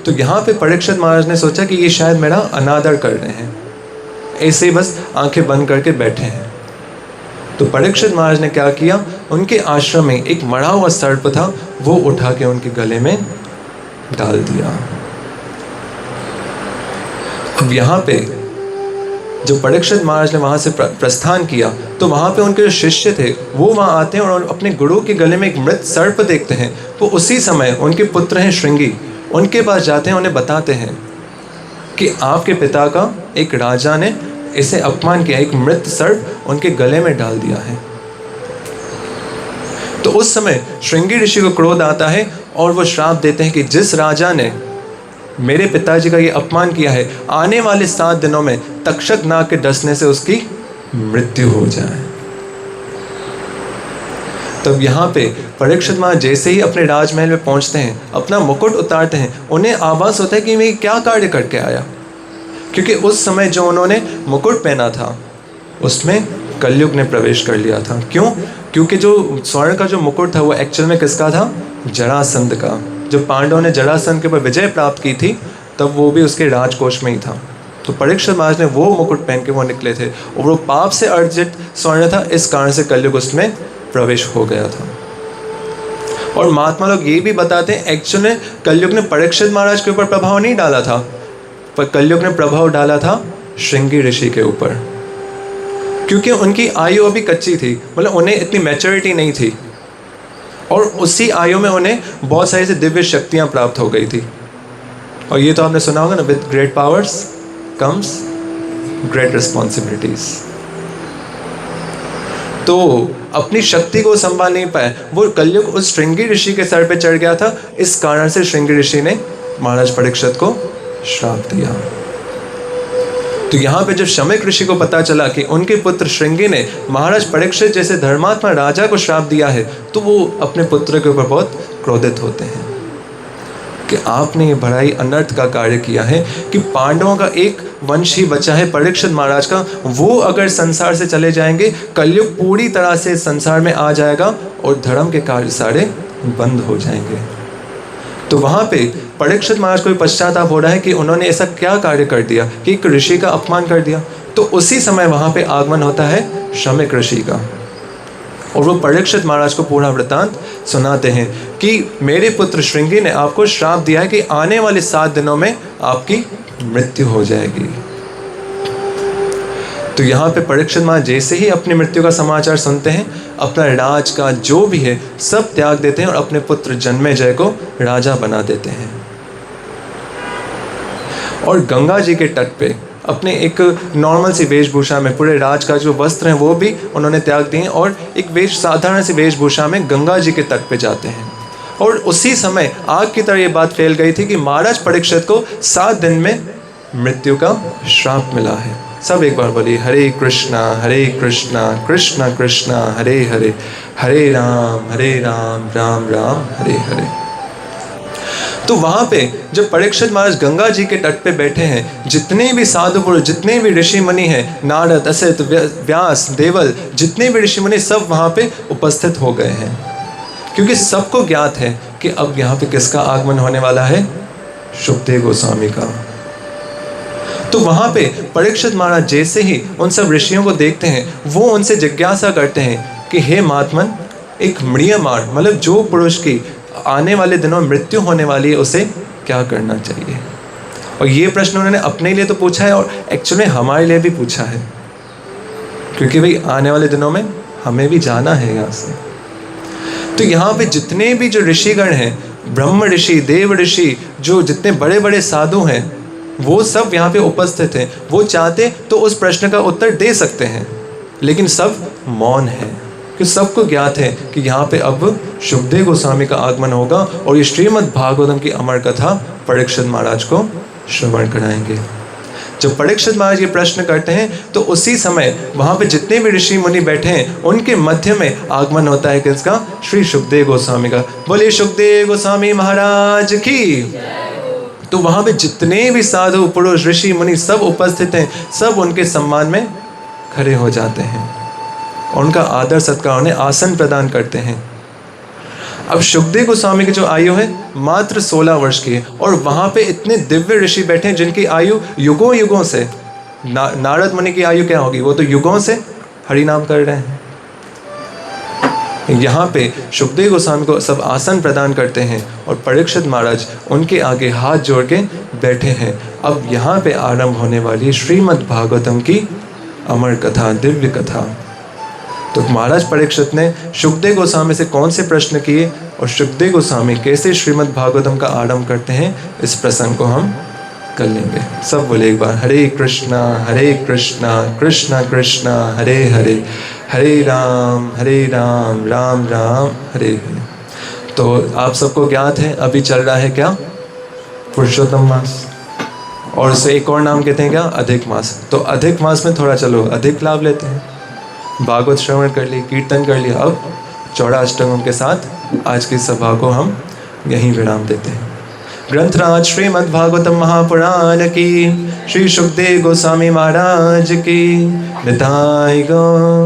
Speaker 1: तो यहाँ पे परीक्षित महाराज ने सोचा कि ये शायद मेरा अनादर कर रहे हैं, ऐसे ही बस आंखें बंद करके बैठे हैं। तो परीक्षित महाराज ने क्या किया, उनके आश्रम में एक मरा हुआ सर्प था, वो उठा के उनके गले में डाल दिया। अब यहाँ पे जो परीक्षित महाराज ने वहाँ से प्रस्थान किया, तो वहाँ पे उनके जो शिष्य थे वो वहाँ आते हैं और अपने गुरु के गले में एक मृत सर्प देखते हैं। तो उसी समय उनके पुत्र हैं श्रृंगी, उनके पास जाते हैं, उन्हें बताते हैं कि आपके पिता का एक राजा ने इसे अपमान किया, एक मृत सर्प उनके गले में डाल दिया है। तो उस समय श्रृंगी ऋषि को क्रोध आता है और वो श्राप देते हैं कि जिस राजा ने मेरे पिताजी का ये अपमान किया है, आने वाले 7 दिनों में तक्षक नाग के डसने से उसकी मृत्यु हो जाए। तब यहाँ पे परीक्षित महाराज जैसे ही अपने राजमहल में पहुँचते हैं, अपना मुकुट उतारते हैं, उन्हें आभास होता है कि मैं क्या कार्य करके आया, क्योंकि उस समय जो उन्होंने मुकुट पहना था उसमें कलयुग ने प्रवेश कर लिया था। क्यों? क्योंकि जो स्वर्ण का जो मुकुट था वो एक्चुअल में किसका था? जरासंध का। जो पांडवों ने जरासंध के ऊपर विजय प्राप्त की थी, तब वो भी उसके राजकोष में ही था। तो परीक्षित महाराज ने वो मुकुट पहन के वो निकले थे, और वो पाप से अर्जित स्वर्ण था, इस कारण से कलयुग उसमें प्रवेश हो गया था। और महात्मा लोग ये भी बताते हैं, एक्चुअल में कलयुग ने परीक्षित महाराज के ऊपर प्रभाव नहीं डाला था, पर कलयुग ने प्रभाव डाला था श्रृंगी ऋषि के ऊपर, क्योंकि उनकी आयु अभी कच्ची थी, मतलब उन्हें इतनी मैच्योरिटी नहीं थी, और उसी आयु में उन्हें बहुत सारी से दिव्य शक्तियाँ प्राप्त हो गई थी। और ये तो आपने सुना होगा ना, with great powers comes great responsibilities. तो अपनी शक्ति को संभाल नहीं पाए, वो कलयुग उस श्रृंगी ऋषि के सर पे चढ़ गया था। इस कारण से श्रृंगी ऋषि ने महाराज परीक्षित को श्राप दिया। तो यहाँ पे जब शमिक ऋषि को पता चला कि उनके पुत्र श्रृंगी ने महाराज परीक्षित जैसे धर्मात्मा राजा को श्राप दिया है, तो वो अपने पुत्र के ऊपर बहुत क्रोधित होते हैं कि आपने ये बड़ाई अनर्थ का कार्य किया है कि पांडवों का एक वंश ही बचा है परीक्षित महाराज का, वो अगर संसार से चले जाएंगे, कलयुग पूरी तरह से संसार में आ जाएगा और धर्म के कार्य सारे बंद हो जाएंगे। तो वहाँ पे परीक्षित महाराज को पश्चाताप हो रहा है कि उन्होंने ऐसा क्या कार्य कर दिया कि एक ऋषि का अपमान कर दिया। तो उसी समय वहाँ पे आगमन होता है शमिक ऋषि का, और वो परीक्षित महाराज को पूरा वृतांत सुनाते हैं कि मेरे पुत्र श्रृंगी ने आपको श्राप दिया है कि आने वाले 7 दिनों में आपकी मृत्यु हो जाएगी। तो यहाँ पे परीक्षित महाराज जैसे ही अपनी मृत्यु का समाचार सुनते हैं, अपना राज का जो भी है सब त्याग देते हैं और अपने पुत्र जन्मेजय को राजा बना देते हैं। और गंगा जी के तट पे अपने एक नॉर्मल सी वेशभूषा में, पूरे राज का जो वस्त्र हैं वो भी उन्होंने त्याग दिए और एक साधारण सी वेशभूषा में गंगा जी के तट पे जाते हैं। और उसी समय आग की तरह ये बात फैल गई थी कि महाराज परीक्षित को 7 दिन में मृत्यु का श्राप मिला है। सब एक बार बोलिए, हरे कृष्णा कृष्णा कृष्णा हरे हरे, हरे राम राम राम हरे हरे। तो वहाँ पे जब परीक्षित महाराज गंगा जी के तट पे बैठे हैं, जितने भी साधु पुरुष, जितने भी ऋषि मुनि हैं, नारद, असित, व्यास, देवल, जितने भी ऋषि मुनि सब वहाँ पे उपस्थित हो गए हैं, क्योंकि सबको ज्ञात है कि अब यहाँ पे किसका आगमन होने वाला है? शुकदेव गोस्वामी का। तो वहाँ पे परीक्षित महाराज जैसे ही उन सब ऋषियों को देखते हैं, वो उनसे जिज्ञासा करते हैं कि हे महात्मन, एक म्रियमाण मतलब जो पुरुष की आने वाले दिनों में मृत्यु होने वाली है उसे क्या करना चाहिए। और ये प्रश्न उन्होंने अपने लिए तो पूछा है और एक्चुअली हमारे लिए भी पूछा है, क्योंकि भाई आने वाले दिनों में हमें भी जाना है यहाँ से। तो यहाँ पे जितने भी जो ऋषिगण हैं, ब्रह्म ऋषि, देव ऋषि, जो जितने बड़े बड़े साधु हैं, वो सब यहाँ पे उपस्थित हैं। वो चाहते तो उस प्रश्न का उत्तर दे सकते हैं, लेकिन सब मौन है, कि सबको ज्ञात है कि यहाँ पे अब शुकदेव गोस्वामी का आगमन होगा और ये श्रीमद् भागवतम की अमर कथा परीक्षित महाराज को श्रवण कराएंगे। जब परीक्षित महाराज ये प्रश्न करते हैं तो उसी समय वहाँ पे जितने भी ऋषि मुनि बैठे हैं उनके मध्य में आगमन होता है किसका? श्री शुकदेव गोस्वामी का। बोलिए शुकदेव गोस्वामी महाराज की। तो वहाँ पे जितने भी साधु पुरुष ऋषि मुनि सब उपस्थित हैं, सब उनके सम्मान में खड़े हो जाते हैं, उनका आदर सत्कार, उन्हें आसन प्रदान करते हैं। अब शुकदेव गोस्वामी की जो आयु है मात्र 16 वर्ष की है, और वहाँ पे इतने दिव्य ऋषि बैठे हैं जिनकी आयु युगों युगों से, नारद मुनि की आयु क्या होगी, वो तो युगों से हरि नाम कर रहे हैं। यहाँ पे शुकदेव गोस्वामी को सब आसन प्रदान करते हैं और परीक्षित महाराज उनके आगे हाथ जोड़ के बैठे हैं। अब यहाँ पे आरंभ होने वाली श्रीमद् भागवतम की अमर कथा, दिव्य कथा। तो महाराज परीक्षित ने शुकदेव गोस्वामी से कौन से प्रश्न किए और शुकदेव गोस्वामी कैसे श्रीमद् भागवतम का आरंभ करते हैं, इस प्रसंग को हम कर लेंगे। सब बोले एक बार, हरे कृष्णा कृष्णा कृष्णा हरे हरे, हरे राम राम राम हरे हरे। तो आप सबको ज्ञात है अभी चल रहा है क्या? पुरुषोत्तम मास, और उसे एक और नाम कहते हैं क्या? अधिक मास। तो अधिक मास में थोड़ा चलो अधिक लाभ लेते हैं, भागवत श्रवण कर ली, कीर्तन कर लिया। अब चौड़ा अष्टकम के साथ आज की सभा को हम यहीं विराम देते हैं। ग्रंथराज श्रीमद् भागवतम महापुराण की, श्री शुकदेव गोस्वामी महाराज की। निताय गौर